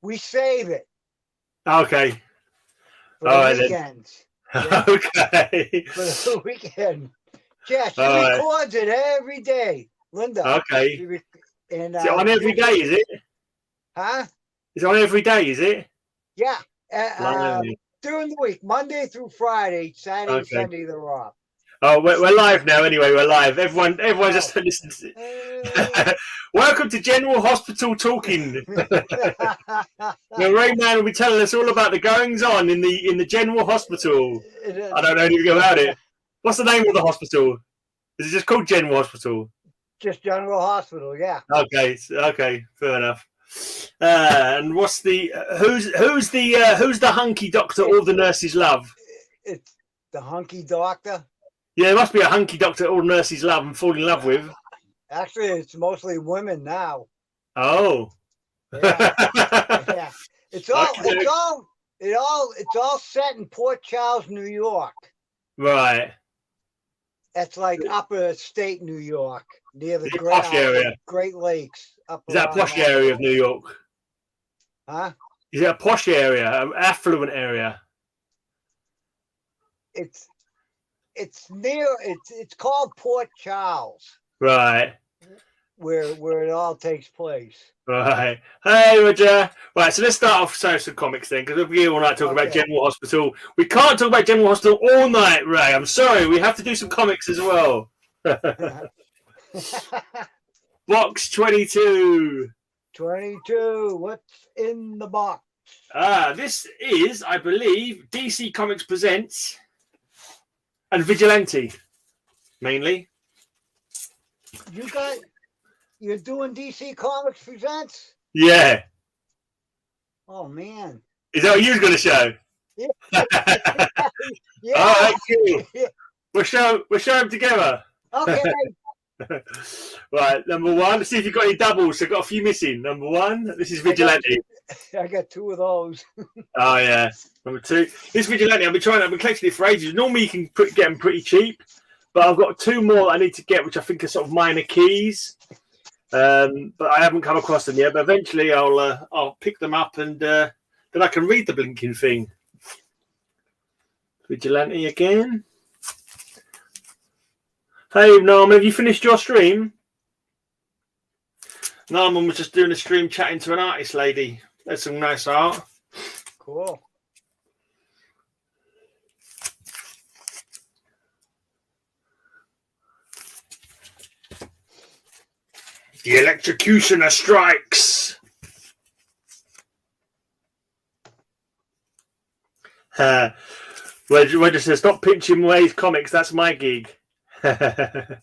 We save it Okay. for All the right, weekends. then. Yeah? Okay. For the weekend. Yeah, she All right. records it every day, Linda. Okay. And Is it on every day, is it? Huh? It's on every day, is it? Yeah. Blimey. During the week, Monday through Friday, Saturday, Okay. Sunday, they're off. Oh, we're live now. Anyway, we're live. Everyone just listen. Welcome to General Hospital Talking. The Rayman will be telling us all about the goings on in the General Hospital. I don't know anything about it. What's the name of the hospital? Is it just called General Hospital? Just General Hospital, yeah. Okay, fair enough. And what's the who's the hunky doctor all the nurses love? It's the hunky doctor. Yeah, there must be a hunky doctor all nurses love and fall in love with. Actually, it's mostly women now. Oh. Yeah. Yeah. It's all set in Port Charles, New York. Right. That's like upper state New York, near the posh area. Great Lakes. Is that a posh area of New York? Huh? Is it a posh area, an affluent area? It's called Port Charles. Right. Where it all takes place. Right. Hey, Roger. Right, so let's start off with some comics then, because we're here all night talking about General Hospital. We can't talk about General Hospital all night, Ray. I'm sorry. We have to do some comics as well. Box 22. 22. What's in the box? This is, I believe, DC Comics Presents and Vigilante, mainly. You're doing DC Comics Presents? Yeah. Oh, man. Is that what you was going to show? Yeah. Yeah. All right, cool. We'll show them together. Okay. Right, number one. Let's see if you've got any doubles. I've got a few missing. Number one, this is Vigilante. I got two of those. Oh, yeah. Number two. This Vigilante, I've been collecting it for ages. Normally you can get them pretty cheap, but I've got two more I need to get, which I think are sort of minor keys. But I haven't come across them yet. But eventually I'll pick them up and then I can read the blinking thing. Vigilante again. Hey, Norman, have you finished your stream? Norman was just doing a stream chatting to an artist lady. That's some nice art. Cool. The Electrocutioner strikes. Roger says, stop pinching Way's comics. That's my gig. Let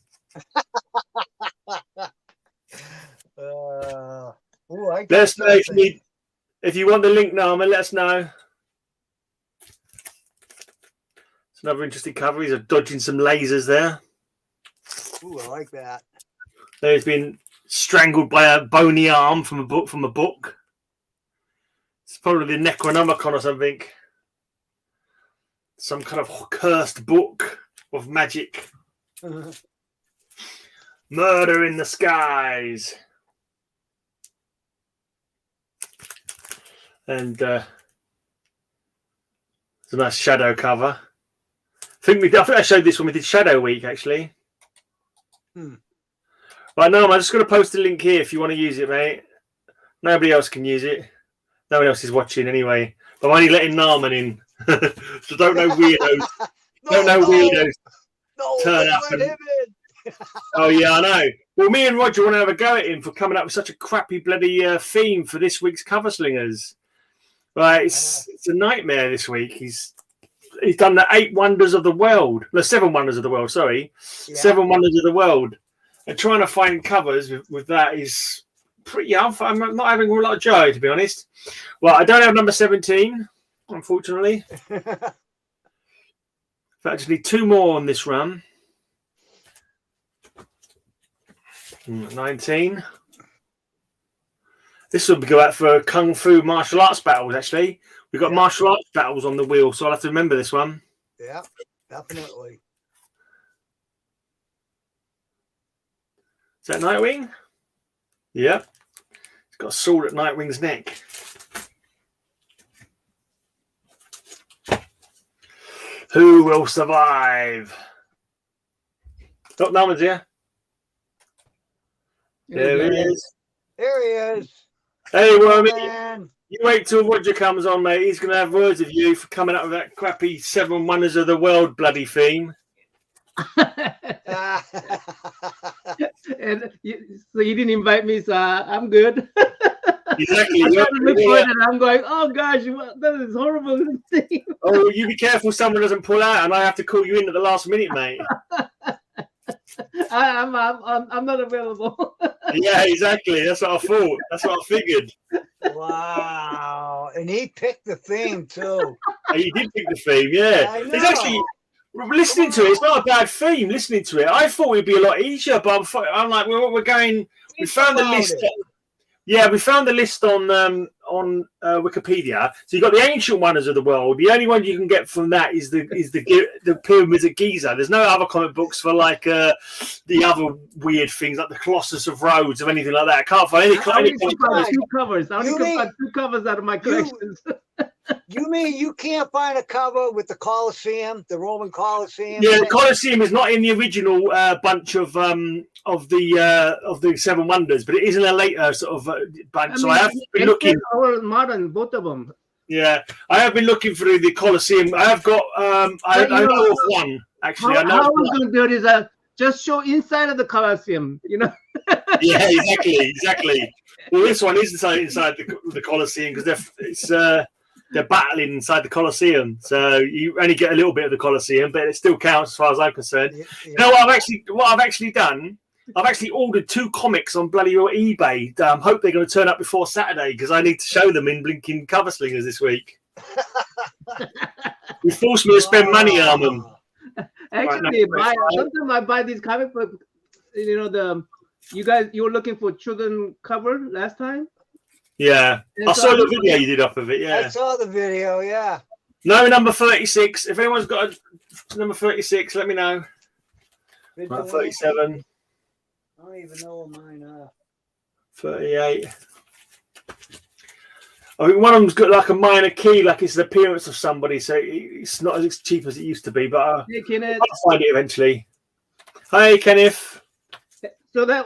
us know if you want the link, Norman. Let us know. It's another interesting cover. He's dodging some lasers there. Ooh, I like that. He's been strangled by a bony arm from a book. It's probably the Necronomicon or something. Some kind of cursed book of magic. Murder in the skies. And it's a nice shadow cover. I think I showed this when we did Shadow Week, actually. Right, no, I'm just going to post a link here if you want to use it, mate. Nobody else can use it. No one else is watching anyway. But I'm only letting Narman in. So don't know weirdos. Weirdos turn up. Oh, yeah, I know. Well, me and Roger want to have a go at him for coming up with such a crappy bloody theme for this week's Cover Slingers. Right, it's a nightmare this week. He's done the 8 wonders of the world. No, 7 wonders of the world, sorry. Yeah. 7 wonders of the world. And trying to find covers with that is pretty tough. I'm not having a lot of joy, to be honest. Well, I don't have number 17, unfortunately. In fact, I just need 2 more on this run. 19. This will go out for Kung Fu martial arts battles, actually. We've got martial arts battles on the wheel, so I'll have to remember this one. Yeah, definitely. Is that Nightwing? Yeah. It's got a sword at Nightwing's neck. Who will survive? Oh, no one's here. There he is. There he is. Hey, Wormy. Man. You wait till Roger comes on, mate. He's going to have words of you for coming up with that crappy 7 Wonders of the World bloody theme. And so you didn't invite me, so I'm good. Exactly. I'm going, oh gosh, that is horrible thing. Oh, you be careful someone doesn't pull out and I have to call you in at the last minute, mate. I'm not available. Yeah, exactly. That's what I thought. That's what I figured. Wow. And he picked the theme too. He did pick the theme, yeah. It's actually, listening to it, it's not a bad theme, listening to it. I thought it'd be a lot easier, but I'm like, we're going, we found the list. Yeah, we found the list on Wikipedia. So you got the ancient wonders of the world. The only one you can get from that is the pyramids at Giza. There's no other comic books for like the other weird things like the Colossus of Rhodes or anything like that. I can't find any. I only can find 2 covers. I only can find 2 covers out of my collections. You mean you can't find a cover with the Colosseum, the Roman Colosseum? Yeah, the Colosseum is not in the original bunch of the 7 Wonders, but it is in a later sort of bunch. So I have been looking. Or modern, both of them. Yeah, I have been looking through the Colosseum. I have got. I know of one actually. How I'm going to do it is just show inside of the Colosseum. You know. Yeah, exactly. Well, this one is inside the Colosseum because they're battling inside the Colosseum, so you only get a little bit of the Colosseum, but it still counts as far as I'm concerned. Yeah. You know what I've actually done? I've actually ordered 2 comics on bloody eBay. Hope they're going to turn up before Saturday because I need to show them in blinking cover slingers this week. You forced me to spend money on them. Actually, sometimes I buy these comic books. You know you were looking for children cover last time. Yeah, I saw the video you did off of it. Yeah, I saw the video. Yeah. No, number 36. If anyone's got a number 36, let me know. 37. I don't even know what mine are. 38. I think one of them's got like a minor key, like it's the appearance of somebody, so it's not as cheap as it used to be. But hey, Kenneth. I'll find it eventually. Hi, Kenneth. So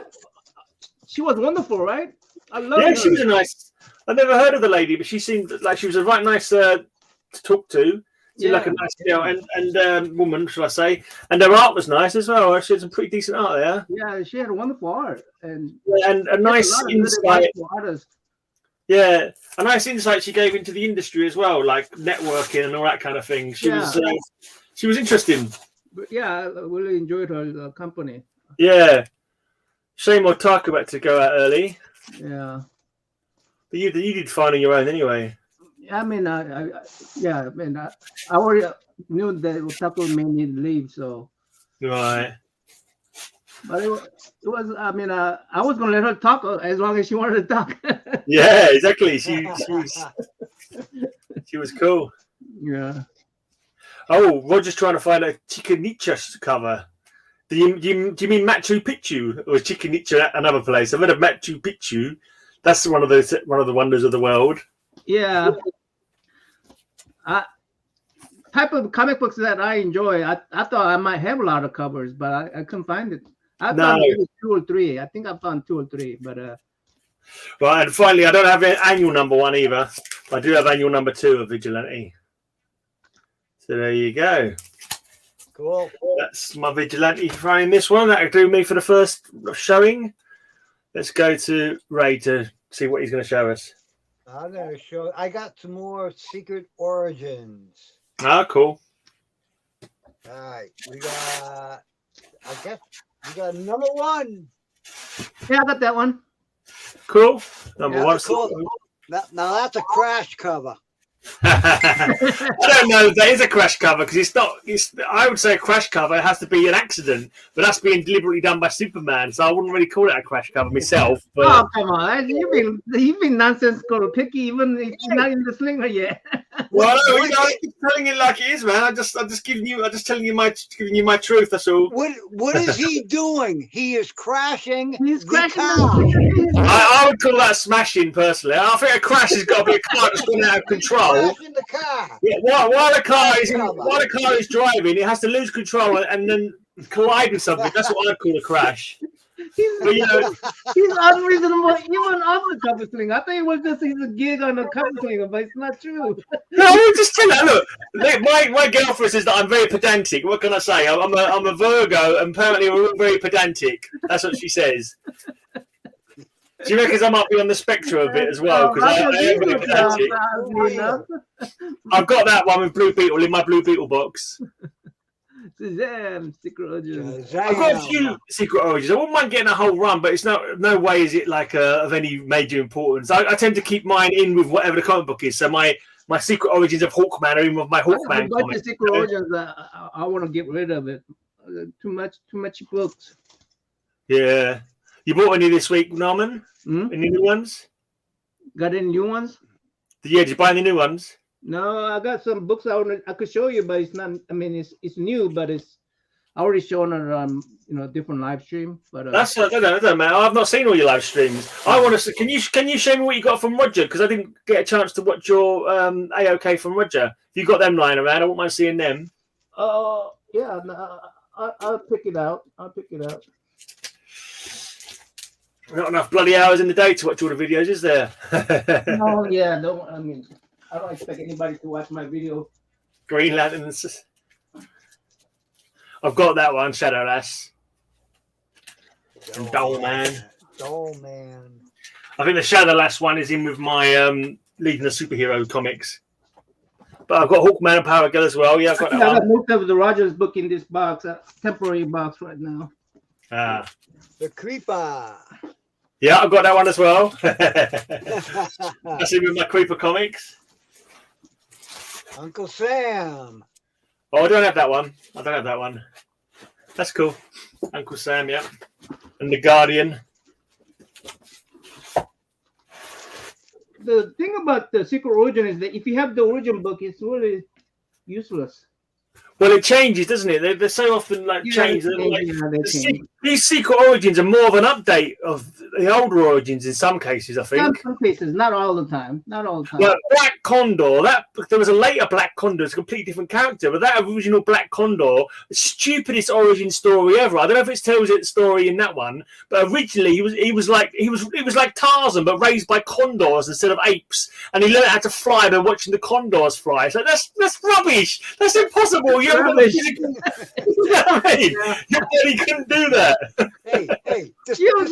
she was wonderful, right? I love her. She was a nice. I never heard of the lady, but she seemed like she was a right nice to talk to. Seemed like a nice girl and woman, should I say? And her art was nice as well. She had some pretty decent art there. Yeah, she had wonderful art and a nice insight. Yeah, a nice insight she gave into the industry as well, like networking and all that kind of thing. She was interesting. But yeah, I really enjoyed her company. Yeah, shame Otaka had to go out early. Yeah. But you did fine on your own anyway. I mean, I already knew that Otako may need to leave, so. Right. But it was. I mean, I was gonna let her talk as long as she wanted to talk. Yeah, exactly. She was cool. Yeah. Oh, Roger's trying to find a Chichen Itza cover. Do you mean Machu Picchu or Chichen Itza another place? I've heard of Machu Picchu. That's one of the wonders of the world. Yeah. Type of comic books that I enjoy. I thought I might have a lot of covers, but I couldn't find it. I found maybe 2 or 3. I think I found 2 or 3, but Right, and finally, I don't have an annual number 1 either. I do have annual number 2 of Vigilante. So there you go. Cool. That's my Vigilante frame. This one that'll do me for the first showing. Let's go to Ray to see what he's going to show us. I'm going to show. I got some more Secret Origins. Ah, cool. All right, we got. I guess we got number 1. yeah, I got that one. Cool. Number 1. Cool. Now that's a crash cover. I don't know if that is a crash cover because it's not. I would say a crash cover has to be an accident, but that's being deliberately done by Superman. So I wouldn't really call it a crash cover myself. But oh come on, you've been nonsensical, picky, even if you're not in the slinger yet. Well, no, you know, I'm just telling it like it is, man. I'm just telling you my truth. That's all. What is he doing? He is crashing. He's the crashing car. I would call that smashing, personally. I think a crash has got to be a car that's gone out of control. Crashing the car. Yeah, while the car is driving, it has to lose control and then collide with something. That's what I'd call a crash. But, you know, He's unreasonable even on the cover sling. I think it was just he's a gig on the cover sling, but it's not true. no, I'm just telling you, look, my girlfriend says that I'm very pedantic. What can I say? I'm a Virgo, and apparently we're all very pedantic. That's what she says. She reckons I might be on the spectrum a bit as well, because I am very pedantic. I've got that one with Blue Beetle in my Blue Beetle box. Secret Origins. I've got a few Secret Origins. I wouldn't mind getting a whole run, but it's no way is it like of any major importance. I tend to keep mine in with whatever the comic book is. So my Secret Origins of Hawkman are in with my Hawkman comic. Secret Origins, I want to get rid of it. Too much books. Yeah. You bought any this week, Norman? Any new ones? Got any new ones? Yeah, did you buy any new ones? No, I got some books I could show you, but it's not. I mean, it's new, but it's already shown on different live stream. But that doesn't matter. I've not seen all your live streams. I want to see. Can you show me what you got from Roger? Because I didn't get a chance to watch your AOK from Roger. If you got them lying around, I wouldn't mind seeing them. Yeah, no, I'll pick it out. Not enough bloody hours in the day to watch all the videos, is there? No, yeah, no. I mean, I don't expect anybody to watch my video. Green Lanterns. I've got that one, Shadowlass. And Doll Man. I think the Shadowlass one is in with my Leading the Superhero comics. But I've got Hawkman and Power Girl as well. Yeah, I've got that one. I got most of the Rogers book in this box, temporary box right now. The Creeper. Yeah, I've got that one as well. That's in with my Creeper comics. Uncle Sam. Oh, I don't have that one. That's cool. Uncle Sam, yeah. And the Guardian. The thing about the Secret Origin is that if you have the origin book, it's really useless. Well, it changes, doesn't it? They're so often changed. These Secret Origins are more of an update of the older Origins in some cases, I think. In some cases, not all the time. Well, Black Condor, there was a later Black Condor, it's a completely different character, but that original Black Condor, the stupidest origin story ever. I don't know if it tells it the story in that one, but originally he was like Tarzan, but raised by condors instead of apes, and he learned how to fly by watching the condors fly. So that's rubbish. That's impossible. You know what I mean? Your body couldn't do that. Hey, you're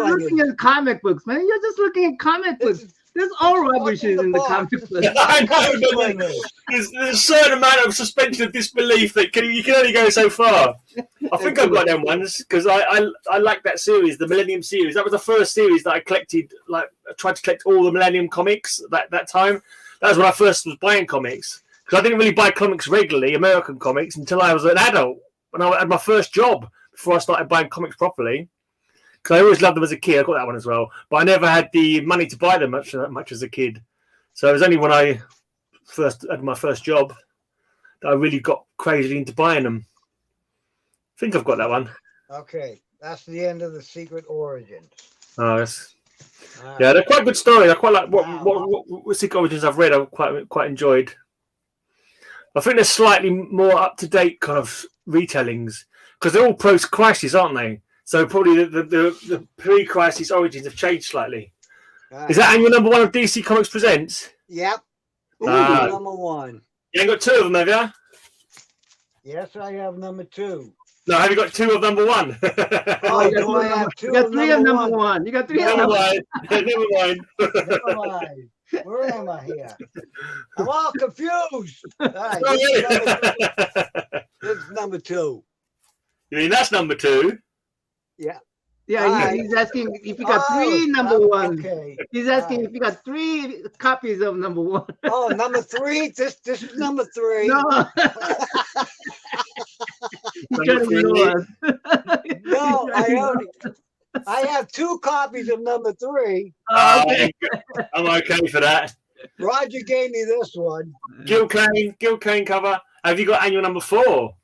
looking at comic books, man. You're just looking at comic books. There's all rubbish in the comic books. I know, but there's a certain amount of suspension of disbelief that you can only go so far. I think I've got them ones because I like that series, the Millennium series. That was the first series that I collected. I tried to collect all the Millennium comics that time. That was when I first was buying comics. Because I didn't really buy comics regularly, American comics, until I was an adult. When I had my first job before I started buying comics properly. Because I always loved them as a kid. I got that one as well. But I never had the money to buy them much as a kid. So it was only when I first had my first job that I really got crazy into buying them. I think I've got that one. Okay. That's the end of the Secret Origins. Oh, yes. Yeah, they're quite good stories. I quite like what Secret Origins I've read. I've quite enjoyed. I think they're slightly more up-to-date kind of retellings because they're all post-crisis, aren't they? So probably the pre-crisis origins have changed slightly. Is that annual number 1 of DC Comics Presents? Yep. Number 1. You ain't got 2 of them, have you? Yes, I have number 2. No, have you got 2 of number 1? Oh, do I have 2 You got 3 of number 1. You got 3 of number 1. Never mind. Never mind. Where am I here? I'm all confused. All right, this is number 2. You mean that's number 2? Yeah. Yeah, he's asking if you got 3 number 1. Okay. He's asking if you got 3 copies of number 1. Oh, number 3? This is number 3. No. He's trying to ignore us. No, I have 2 copies of number 3. I'm okay for that. Roger gave me this one. Gil Kane cover. Have you got annual number 4?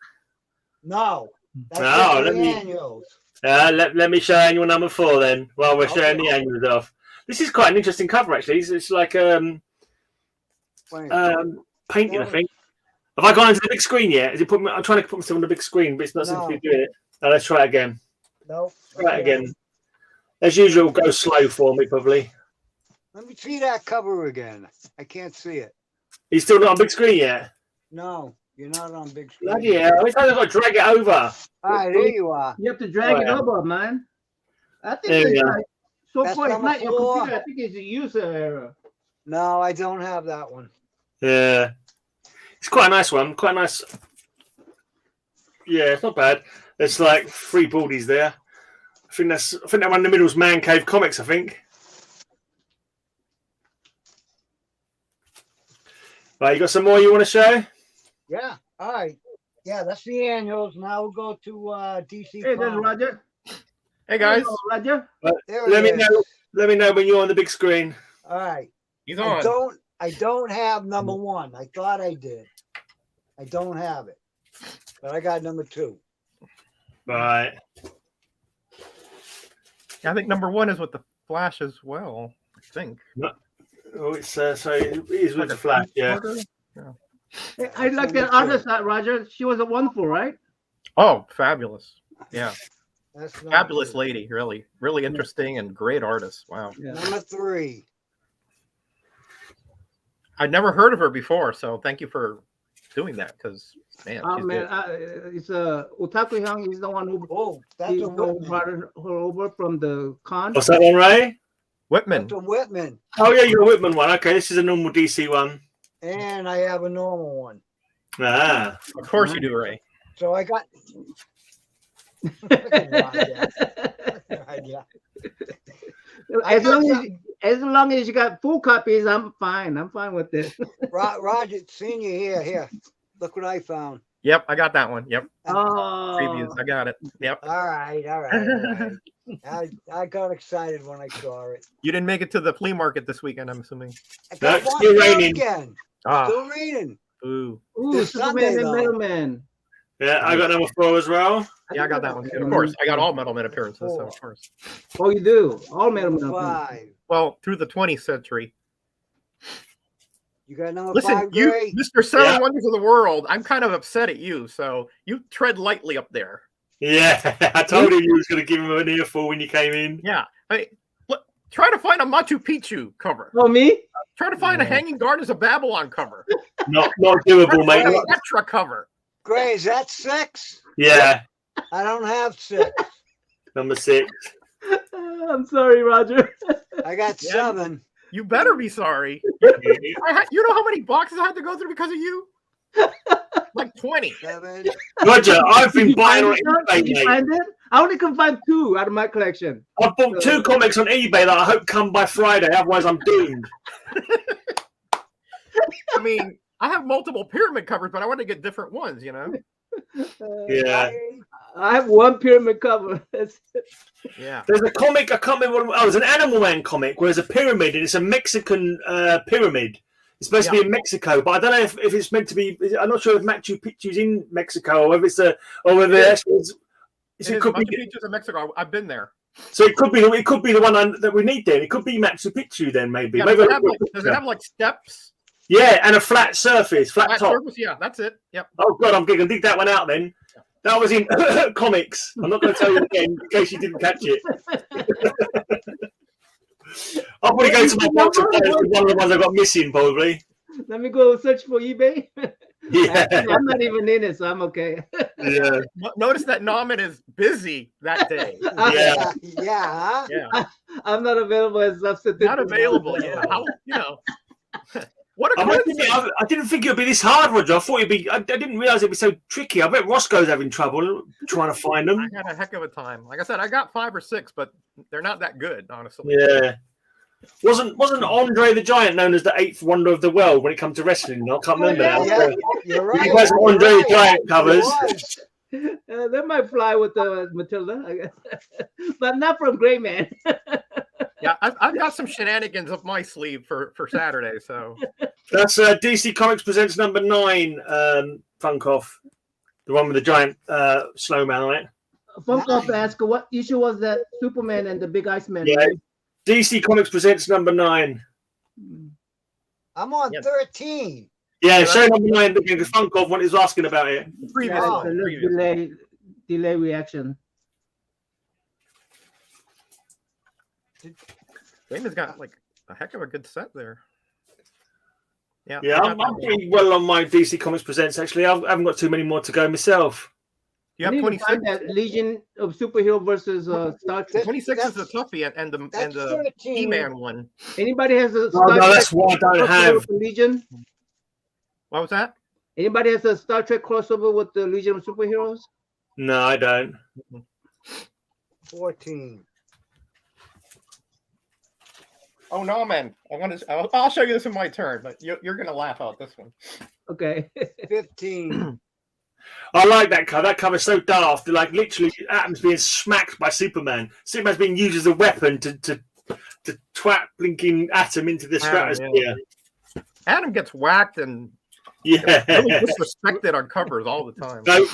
No. That's No, just let the me- annuals. Let me show annual number 4 then. While we're showing the annuals off. This is quite an interesting cover actually. It's like Wait. painting, I think. Have I gone into the big screen yet? Is it put me, I'm trying to put myself on the big screen, but it's not simply doing it. Now let's try it again. No. Try it again. As usual, go slow for me, probably. Let me see that cover again. I can't see it. He's still not on big screen yet. No, you're not on big screen. Bloody hell! Every time I've got to drag it over. All right, there you are. You have to drag it over, man. I think There we it's go. like, so That's far it's number not your 4. computer. I think it's a user error. No, I don't have that one. Yeah, it's quite a nice one. Quite nice. Yeah, it's not bad. There's like 3 baldies there. I think that one in the middle is Man Cave Comics. I think. Right, you got some more you want to show? Yeah. All right. Yeah, that's the annuals. Now we'll go to DC. Hey, there's Comics. Roger. Hey guys, Hello, Roger. There Let he me is. know. Let me know when you're on the big screen. All right. he's on. I don't have number 1. I thought I did. I don't have it, but I got number 2. Right. I think number 1 is with the Flash as well. I think. Oh, it's so it is with the Flash. Yeah. Hey, I like that artist, Roger. She was a wonderful, right? Oh, fabulous! Yeah, That's number fabulous 2. lady. Really interesting and great artist. Wow. Yeah. Number 3. I'd never heard of her before, so thank you for doing that. Because man, Oh she's man, good. it's Otaku Hyung. He's the one who Oh, that's he a Whitman. brought her over from the con. What's that one, Ray? Whitman. That's a Whitman. Oh yeah, you got a Whitman one. Okay, this is a normal DC one. And I have a normal one. Ah. Of course you do, Ray. So I got. Yeah. As long as you got full copies, I'm fine. I'm fine with this. Roger, Senior, here. Look what I found. Yep, I got that one. Yep, Oh, previews. I got it. Yep. All right. I got excited when I saw it. You didn't make it to the flea market this weekend, I'm assuming. I got That's one still down raining. again. Ah, Still raining. ooh. ooh, This Superman Sunday, and though. Metal Man. Yeah, I got number 4 as well. Yeah, I got that one too. Of course, I got all Metal Man appearances, so of course. Oh, you do all Metal Man. Number 5. Well, through the 20th century. You got number Listen, 5, you, Gray? Mr. Seven Yeah. Wonders of the World, I'm kind of upset at you, so you tread lightly up there. Yeah, I told him you was going to give him an earful when you came in. Yeah, look, try to find a Machu Picchu cover. Oh, me? Try to find a Hanging Gardens of Babylon cover. Not Try doable, to find mate. a Petra cover. Gray, is that 6? Yeah, I don't have 6. number 6. I'm sorry, Roger. I got Yeah. 7. You better be sorry. You know how many boxes I had to go through because of you? Like 20. 7. Roger, I've Did been you buying find on it, Doug? Did eBay, you mate. find it? I only can find 2 out of my collection. I've bought 2 comics on eBay that I hope come by Friday, otherwise I'm doomed. I mean, I have multiple pyramid covers, but I want to get different ones, you know? Yeah. I have 1 pyramid cover. That's it. Yeah. There's a comic, I can't remember what it was, an Animal Man comic where there's a pyramid and it's a Mexican pyramid. It's supposed to be in Mexico, but I don't know if it's meant to be. I'm not sure if Machu Picchu's in Mexico or whether it's a or whether it could Machu be. Picchu's in Mexico. I've been there. So it could be the one that we need then. It could be Machu Picchu then maybe. Yeah, Maybe does it have like steps? yeah, and a flat surface, flat Flat top. surface? Yeah, that's it. Yep. Oh god, I'm going to dig that one out then. That was in comics. I'm not going to tell you again in case you didn't catch it. I'll probably go to my box of those, one of the ones I got missing, probably. Let me go search for eBay. Yeah, I'm not even in it, so I'm okay. yeah. Notice that Nauman is busy that day. Yeah. Yeah. Yeah. I'm not available as substitute. Not available. Yeah. How, what a I must coincidence. admit, I didn't think it would be this hard, Roger. I thought it'd be. I didn't realize it'd be so tricky. I bet Roscoe's having trouble trying to find them. I had a heck of a time. Like I said, I got 5 or 6, but they're not that good, honestly. Yeah. Wasn't Andre the Giant known as the 8th wonder of the world when it comes to wrestling? I can't remember yeah. now. Yeah, you're right. You guys have Andre the Giant covers. That might fly with the Matilda, I guess. But not from Gray Man. Yeah, I've got some shenanigans up my sleeve for Saturday. So That's DC Comics Presents number 9, Funkoff. The one with the giant snowman on it. Funkoff asked, what issue was that Superman and the Big Iceman? Yeah, Right? DC Comics Presents number 9. I'm on 13. Yeah, show number 9 because Funkoff was asking about it. previous Yeah, one. it's a Previous. delay reaction. Raymond's got like a heck of a good set there. Yeah, Yeah, I'm pretty well on my DC Comics Presents, actually. I haven't got too many more to go myself. You have I need to 26. find that Legion of Superhero versus Star Trek. 26 is the toughie and the That's 13. He-Man one. Anybody has a No, Star that's Trek what I don't crossover have. with the Legion? What was that? Anybody has a Star Trek crossover with the Legion of Superheroes? No, I don't. 14. Oh no, man! I'll show you this in my turn, but you're gonna laugh out this one. Okay. 15. I like that cover. That cover's so daft. Like literally, Atom's being smacked by Superman. Superman's being used as a weapon to twat blinking Atom into the stratosphere. Yeah. Adam gets whacked and Yeah. really disrespected on covers all the time. So,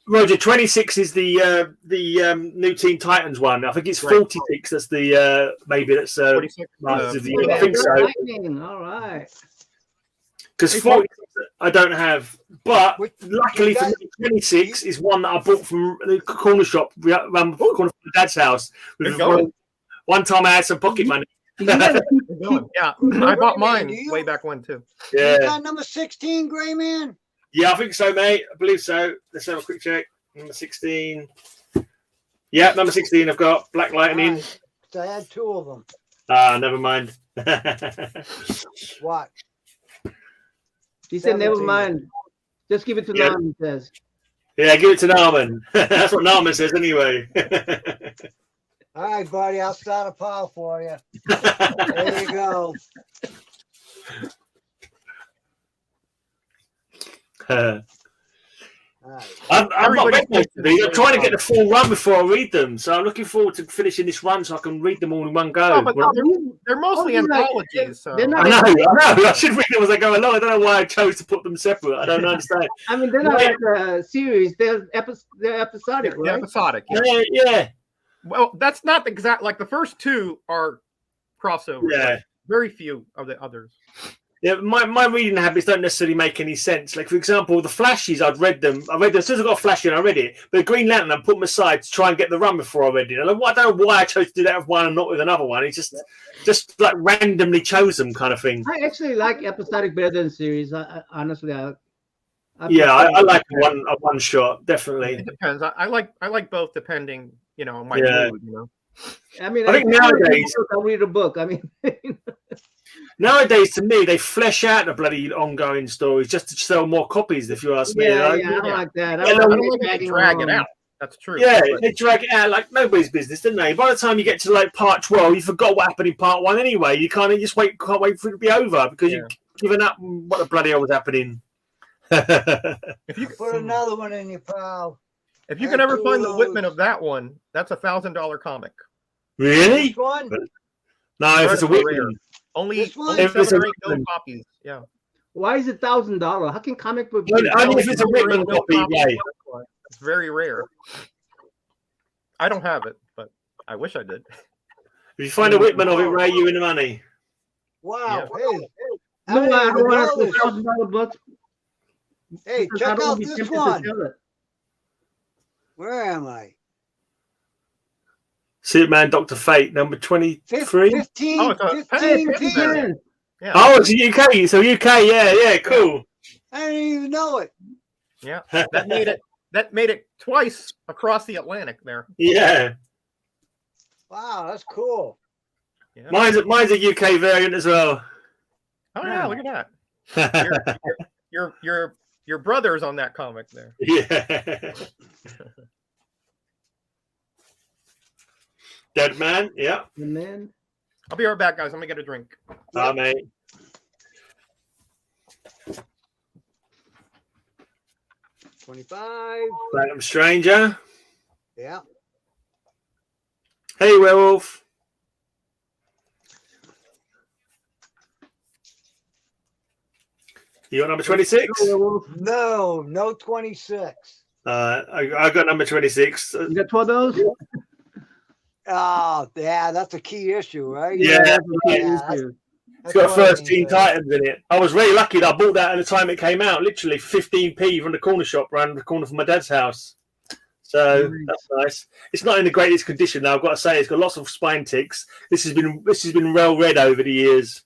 Roger, 26 is the new Teen Titans one. I think it's Right. 46. That's the maybe that's 46. Masters of the Yeah, I think so. Lightning. All right. Because 46 I don't have, but luckily for me, 26 is one that I bought from the corner shop around the corner from my dad's house. Good going. One time I had some pocket money. Yeah, I bought mine Do you- way back when too. You Yeah, got number 16, Gray Man? yeah, I think so, mate. I believe so. Let's have a quick check. Number 16. Yeah, number 16. I've got Black Lightning. Right. So I had 2 of them. Ah, never mind. What? He said, never 17. mind. Just give it to Yeah. Nam, he says. Yeah, give it to Narman. That's what Narman says anyway. All right, buddy, I'll start a pile for you. There you go. All right. I've not Everybody read most of these. I'm trying to get the full run before I read them. So I'm looking forward to finishing this run so I can read them all in one go. Oh, but they're mostly Oh, like, anthologies. So. they're I not- know. I should read them as I go along. I don't know why I chose to put them separate. I don't understand. I mean, they're not Right. like a series. They're episodic, They're right? episodic. Yeah. Yeah. Well, that's not exact. Like the first 2 are crossovers. Yeah. Like, very few of the others. Yeah, my reading habits don't necessarily make any sense. Like, for example, the Flashes, I'd read them. I read them as soon as I got a Flash in, I read it. But Green Lantern, I put them aside to try and get the run before I read it. And I don't know why I chose to do that with one and not with another one. It's just like randomly chose them kind of thing. I actually like episodic better than series. Honestly, I like a one shot, definitely. It depends. I like both depending, on my Yeah. mood. I mean, I think nowadays- I'll read a book. I mean, Nowadays, to me, they flesh out the bloody ongoing stories just to sell more copies, if you ask me. yeah, Like, I don't like that. Yeah, I no, don't like like they dragging drag it along. out. That's true. Yeah, But they drag it out like nobody's business, didn't they? By the time you get to like part 12, you forgot what happened in part 1 anyway. You can't wait for it to be over because you've given up what the bloody hell was happening. if you Put another one in your pile. if you can ever find the Whitman of that one, that's $1,000 comic. Really? Which one? No, if it's a Rare. Whitman. Only This one? 7 If it's a or 8 no Whitman. copies. Yeah. Why is it $1,000? How can comic book? Only if it's a Whitman copy, Ray. It's very rare. I don't have it, but I wish I did. If you find a Whitman of it, Ray, you win the money. Wow. Yeah. Hey. No, I Hey, don't want brothers. $1,000 books. Hey, because I check don't out be this tempted to one. sell it. Where am I? Superman, Dr. Fate, number 23. 15, Oh, it's a 15 pen. pin. Yeah. Oh, it's UK. So UK, yeah, cool. I didn't even know it. Yeah. That made it twice across the Atlantic there. Yeah. Wow, that's cool. Yeah. Mine's a UK variant as well. Oh yeah, look at that. Your brother's on that comic there. Yeah. Dead Man, yeah. And then I'll be right back, guys. Let me get a drink. Mate. 25. Phantom Stranger. Yeah. Hey, Werewolf. You got number 26? No 26. I got number 26. You got 2 of those? Oh, yeah, that's a key issue, right? Yeah, that's a key yeah, issue. It's got what first I Teen mean, Titans in it. I was really lucky that I bought that at the time it came out. Literally 15p from the corner shop around the corner from my dad's house. So that's nice. It's not in the greatest condition though. I've got to say, it's got lots of spine ticks. This has been well read over the years.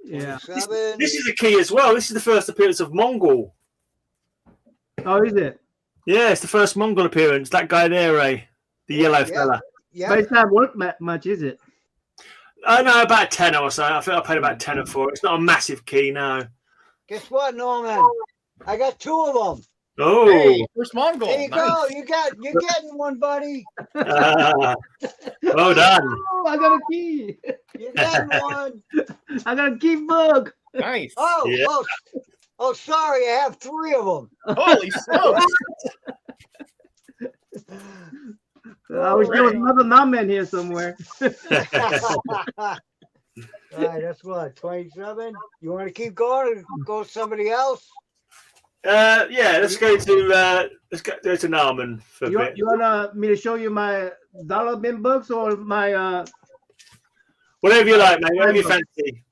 Yeah. This is a key as well. This is the first appearance of Mongol. Oh, is it? Yeah, it's the first Mongol appearance. That guy there, Ray, the yellow fella. Yeah. But it's not worth much, is it? I know, about a tenner or so. I think I paid about a tenner for it. It's not a massive key, no. Guess what, Norman? I got 2 of them. Oh, Hey, first Mongol. There you Nice. go. You're getting one, buddy. well done. Oh, I got a key. You're getting one. I got a key book. Nice. Oh, Yeah. oh, sorry. I have 3 of them. Holy smokes. I wish there was another Naaman here somewhere. All right, that's what, 27? You want to keep going or go with somebody else? Yeah, let's go to Naaman for a bit. You want me to show you my dollar bin books or my Whatever you like, mate. Whatever you fancy.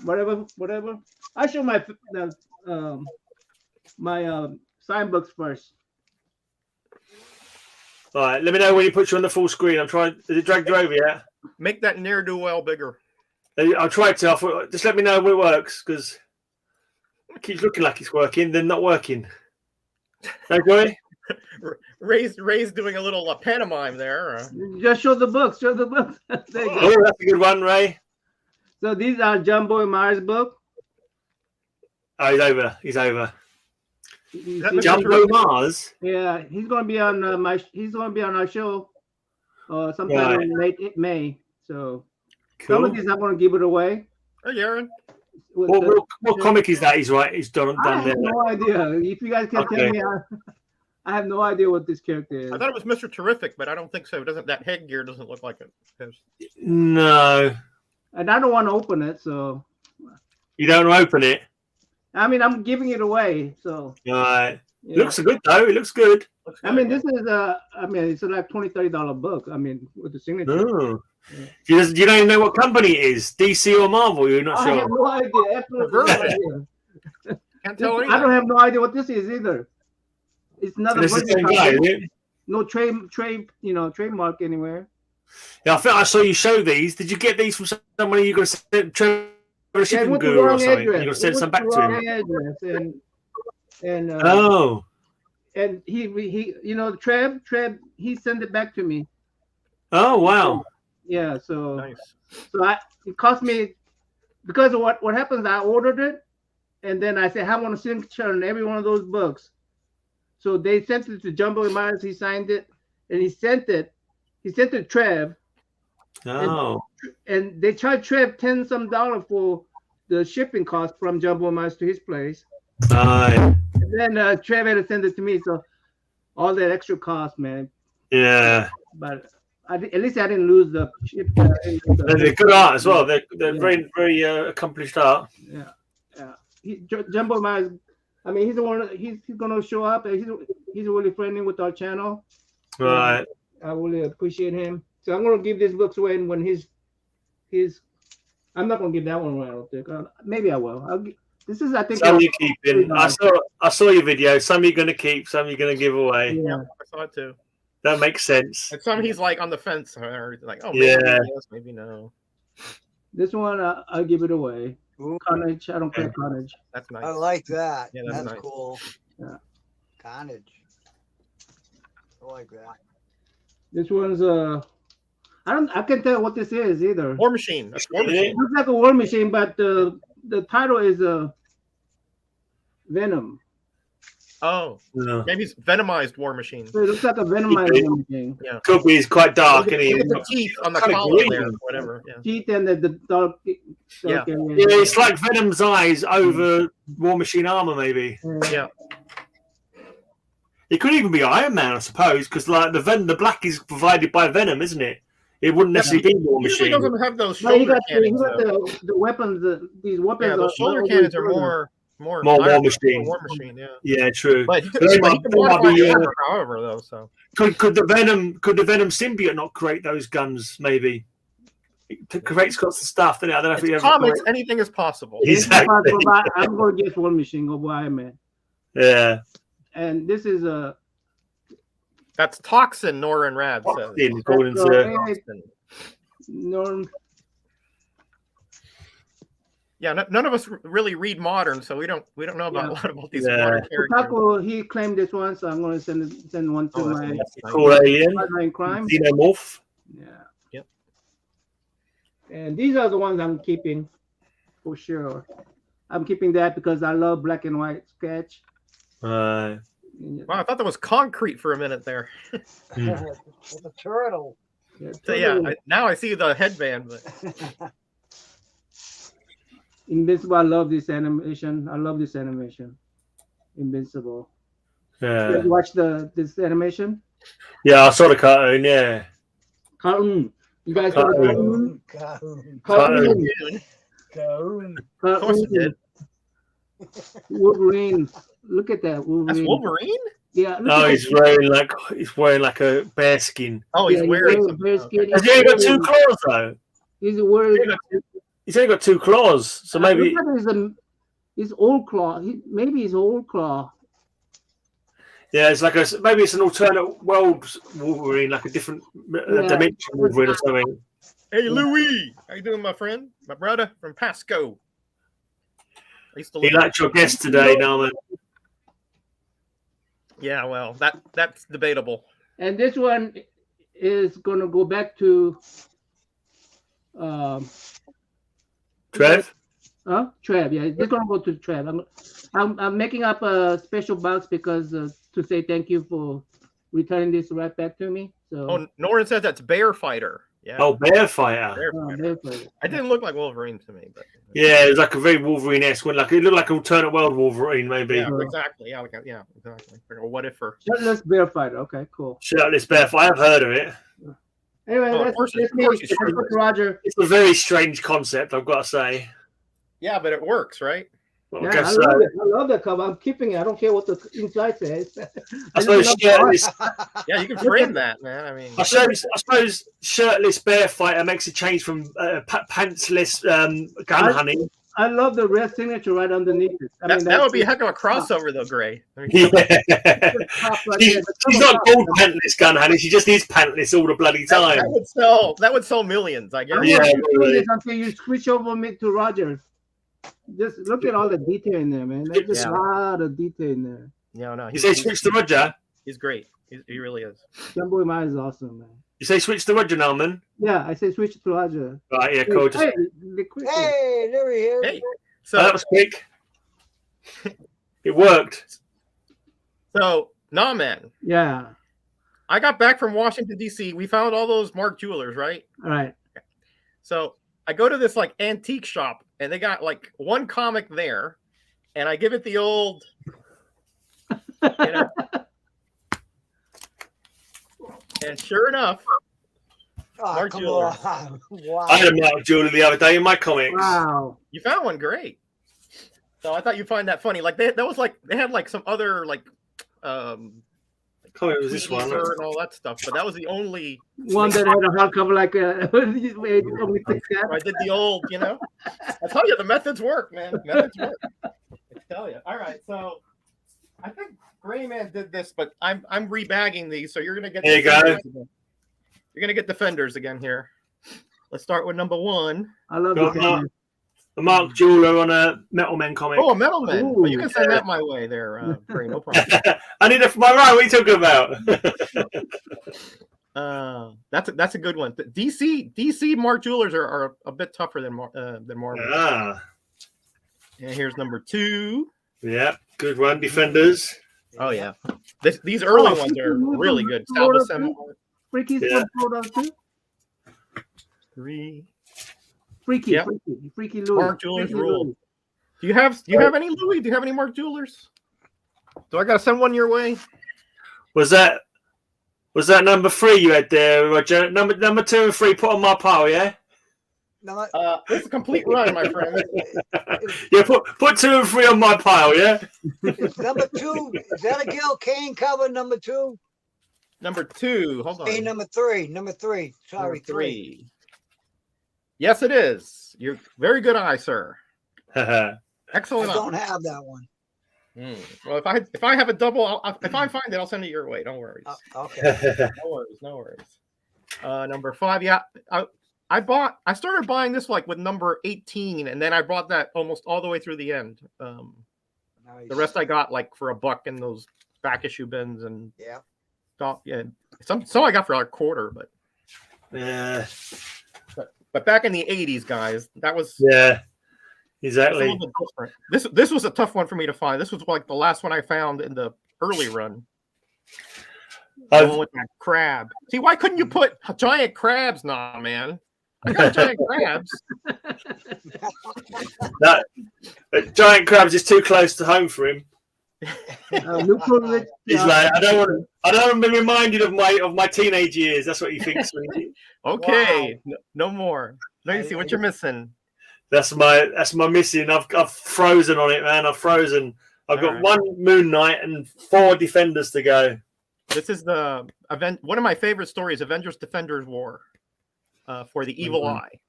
whatever? I show my sign books first. All right, let me know when you put you on the full screen. I'm trying. Is it dragged you over yet? Make that ne'er-do-well bigger. I'll try to. Just let me know when it works because it keeps looking like it's working, then not working. No, Joey? Ray's doing a little pantomime there. Just show the books. Show the books. There you go. Oh, that's a good one, Ray. So these are Jumbo and Myers' book. Oh, he's over. He's over. You That see- looks Jumbo Mars. Yeah, he's going to be on He's going to be on our show, sometime in late May. So some of Cool. these I'm going to give it away. Hey, Aaron. With What comic is that? He's right. He's done I have there. no idea. If you guys can Okay. tell me, I have no idea what this character is. I thought it was Mr. Terrific, but I don't think so. It doesn't. That headgear doesn't look like it. No, And I don't want to open it, so you don't open it. I mean I'm giving it away. So All right. yeah. Looks good though. It looks good. I mean this is it's like $20-$30 book. I mean with the signature. Oh. Yeah. You don't even know what company it is. DC or Marvel? You're not I sure. have no idea. Absolutely no idea. Can't tell I anything. don't have no idea what this is either. It's another This is the British same guy, company. isn't it? No trademark anywhere. Yeah, I think I saw you show these. Did you get these from somebody you're going to send Trevor a Yeah, shipping it went to guru the or wrong something? You're address. going to send It some went back the to him. wrong address. And Oh. and he Trev he sent it back to me. Oh, wow. Yeah, so Nice. it cost me because of what happens. I ordered it, and then I said I want a signature on every one of those books. So they sent it to Jumbo and Myers. He signed it, and he sent it to Trev, Oh. and they charged Trev $10-some for the shipping cost from Jumbo and Myers to his place. Right. And then Trev had to send it to me, so all that extra cost, man. Yeah. But at least I didn't lose the ship. They're good art as well. They're very, very accomplished art. Yeah. Jumbo Myers, I mean, he's the one. He's gonna show up. And he's really friendly with our channel. Right. I really appreciate him. So I'm gonna give these books away, and when his. I'm not gonna give that one away. I don't think. Maybe I will. This is, I think. Some you're keeping. I saw your video. Some you're going to keep. Some you're going to give away. Yeah. I saw it too. That makes sense. And some he's like on the fence, or like, oh, maybe Yeah. yes, maybe no. This one I'll give it away. Ooh, Carnage. I don't play Carnage. That's nice. I like that. Yeah, that's that's nice. cool. Yeah. Carnage. I like that. This one's I can't tell what this is either. War Machine. That's War Machine. It looks like a War Machine, but the title is Venom. Oh, No. maybe it's Venomized War Machine. So it looks like a Venomized War Machine. Could be. He's quite dark, isn't he? Look at the teeth on the Kinda collar green. there, whatever. Yeah. Teeth and the dark. Yeah. area. Yeah, it's like Venom's eyes over War Machine armor, maybe. Yeah. It could even be Iron Man, I suppose, because like the black is provided by Venom, isn't it? It wouldn't necessarily be War Usually Machine. doesn't have those No, he shoulder got cannons. though. the weapons. These weapons. Yeah, those shoulder cannons are more War Iron Machine. War Machine, yeah. Yeah, true. But he could, They but he might- could they might modify be, the armor, however, though. So Could the Venom symbiote not create those guns? Maybe it creates lots of stuff. Doesn't it? I don't know if it's he ever. comics. Anything is possible. Exactly. I'm going to guess War Machine over Iron Man. Yeah. And this is a That's Toxin. Norin Rad says. According to Toxin. Norm. Yeah, none of us really read modern, so we don't know about a lot about these modern characters. Taco, he claimed this one, so I'm going to send one to my cool alien. crime. Xenomorph. Yeah. Yep. And these are the ones I'm keeping for sure. I'm keeping that because I love black and white sketch. Wow, I thought that was concrete for a minute there. With a turtle. So yeah, now I see the headband. But Invincible, I love this animation. Invincible. Yeah. You watch this animation? Yeah, I saw the cartoon. Yeah. Cartoon. You guys saw the cartoon? Cartoon. of course it did. Wolverine. Look at that Wolverine. That's Wolverine? Yeah. Oh, he's wearing like a bear skin. Oh, he's wearing some bear skin. Has he only got 2 claws though? He's wearing. He's only got 2 claws, so maybe his old claw. Maybe his old claw. yeah, it's like maybe it's an alternate world Wolverine, like a different dimension Wolverine or something. Hey, Louis, how you doing, my friend? My brother from Pasco. I used to He liked your guest today, Norman. Yeah, well, that's debatable. And this one is going to go back to Trev? Trev, yeah. This going to go to Trev. I'm making up a special box because to say thank you for returning this right back to me. So. Oh, Norin says that's Bear Fighter. Yeah. Oh, Bear Fighter. Bear Fighter. I didn't look like Wolverine to me, but yeah, it was like a very Wolverine-esque one. Like it looked like an alternate world Wolverine, maybe. yeah, exactly. Yeah, exactly. Like a what if for Shirtless Bear Fighter. Okay, cool. Shirtless Bear Fighter. I've heard of it. Anyway, of course that's Roger. It's a very strange concept, I've got to say. Yeah, but it works, right? Well, Yeah, I guess I love so. it. I love that cover. I'm keeping it. I don't care what the inside says. I suppose shirtless. Yeah, you can frame that, man. I mean, I suppose shirtless Bear Fighter makes a change from pantsless gun hunting. I love the red signature right underneath it. that would be a heck of a crossover, though, Gray. I mean, Yeah. She's not called pantless gun hunting. She just is pantless all the bloody time. that would sell millions, I guess. Yeah, this until you switch over me to Roger. Just look at all the detail in there, man. There's just a lot of detail in there. No. You say switch to Roger? He's great. He really is. Jumbo Mine is awesome, man. You say switch to Roger, Norman? Yeah, I say switch to Roger. Right, yeah, cool. Hey, There he is. Hey, so that was quick. It worked. So, nah, man. Yeah. I got back from Washington, D.C. We found all those Mark Jewelers, right? All right. So I go to this like antique shop, and they got like one comic there, and I give it the old, and sure enough, Mark come Jeweler. on. Wow. I had a Mark Jeweler the other day in my comics. Wow. you found one great. So I thought you'd find that funny. Like they had like some other like Comic was this one. and all that stuff, but that was the only One that had a hardcover like I did the old, I tell you, the methods work, man. Methods work. I tell you. All right, so I think Gray Man did this, but I'm rebagging these, so you're gonna get. There you go. You're gonna get Defenders again here. Let's start with number 1. I love Got it. a Mark Jeweler on a Metal Men comic. Oh, a Metal Man. Ooh, Well, you can send that my way there, Gray. No problem. I need it for my ride. What are you talking about? That's a good one. DC Mark Jewelers are a bit tougher than Marvel. Ah, And here's number 2. yeah, good one. Defenders. Oh yeah, these early ones are really good. Salva Seminar. Freaky's Yeah. from too. 3. Freaky, Yep. Freaky Louis. Mark Jewelers Freaky rule. Louis. Do you have any Louis? Do you have any Mark Jewelers? Do I gotta send one your way? Was that number 3 you had there, Roger? Number 2 and 3 put on my pile, yeah? This is a complete run, my friend. Yeah, put 2 and 3 on my pile, yeah? Is number 2, is that a Gil Kane cover, number 2? Number 2, hold on. Hey, number 3. Sorry, Number 3. Yes, it is. You're very good eye, sir. Excellent. I don't have that one. Well, if I have a double, if I find it, I'll send it your way. Don't worry. Okay. No worries. Number 5, yeah. I started buying this like with number 18, and then I bought that almost all the way through the end. Nice. The rest I got like for $1 in those back issue bins, and some I got for like $1, but yeah. But back in the 80s, guys, that was exactly. This was a tough one for me to find. This was like the last one I found in the early run. The one with that crab. See, why couldn't you put giant crabs? Nah, man. I got giant crabs. Giant crabs is too close to home for him. He's like, I don't want to be reminded of my teenage years. That's what he thinks. Okay, wow. No more. Let me see what you're missing. That's my missing. I've frozen on it, man. I've frozen. I've got 1 Moon Knight and 4 Defenders to go. This is the event. One of my favorite stories, Avengers Defenders War, for the Evil Eye.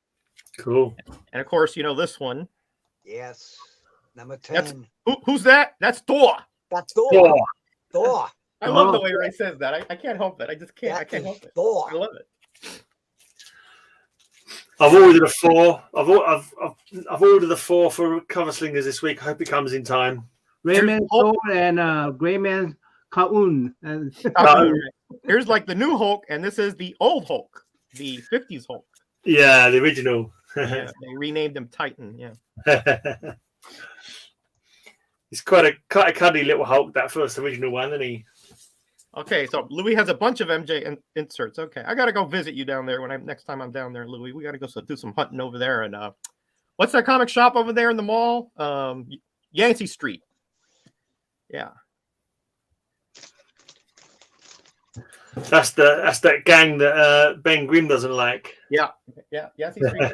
Cool. And of course, you know this one. Yes. Number 10. Who's that? That's Thor. That's Thor. Thor. I love the way Ray says that. I can't help it. I just can't. I can't help it. Thor. I love it. I've ordered a 4. I've ordered the 4 for Cover Slingers this week. I hope it comes in time. Rayman Thor and Greyman Kal-El. Here's like the new Hulk, and this is the old Hulk, the 50s Hulk. Yeah, the original. Yeah, they renamed him Titan. Yeah. He's quite a cuddly little Hulk, that first original one, isn't he? Okay, so Louis has a bunch of MJ inserts. Okay, I gotta go visit you down there next time I'm down there, Louis. We gotta go do some hunting over there. And what's that comic shop over there in the mall? Yancey Street. Yeah. That's that gang that Ben Grimm doesn't like. Yeah. Yancey Street.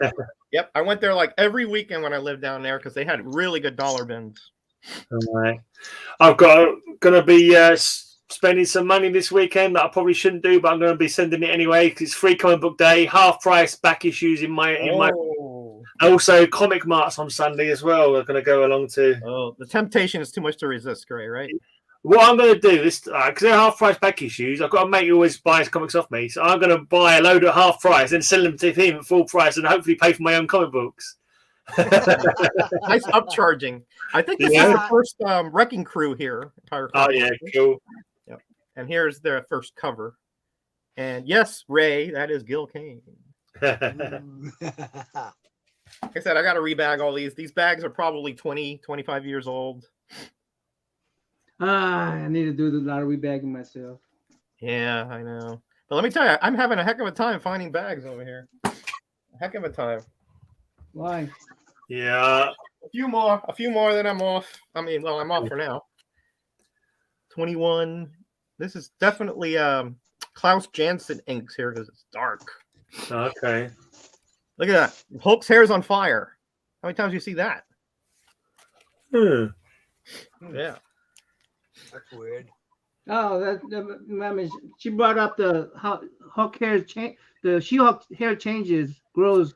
Yep, I went there like every weekend when I lived down there because they had really good dollar bins. All right. I've gonna be spending some money this weekend that I probably shouldn't do, but I'm going to be sending it anyway because it's free comic book day, half price back issues in my also comic marts on Sunday as well. We're going to go along to. Oh, the temptation is too much to resist, Gray, right? What I'm going to do this because they're half price back issues. I've got a mate who always buys comics off me, so I'm going to buy a load at half price and sell them to him at full price and hopefully pay for my own comic books. Nice upcharging. I think this is the first Wrecking Crew here. Oh yeah, cool. Yep. And here's their first cover. And yes, Ray, that is Gil Kane. Like I said, I got to rebag all these. These bags are probably 20, 25 years old. I need to do the lot of rebagging myself. Yeah, I know. But let me tell you, I'm having a heck of a time finding bags over here. A heck of a time. Why? Yeah. A few more, then I'm off. I mean, well, I'm off for now. 21. This is definitely Klaus Janson inks here because it's dark. Okay. Look at that. Hulk's hair is on fire. How many times do you see that? Yeah. That's weird. Oh, she brought up the Hulk hair change. The She-Hulk hair changes, grows.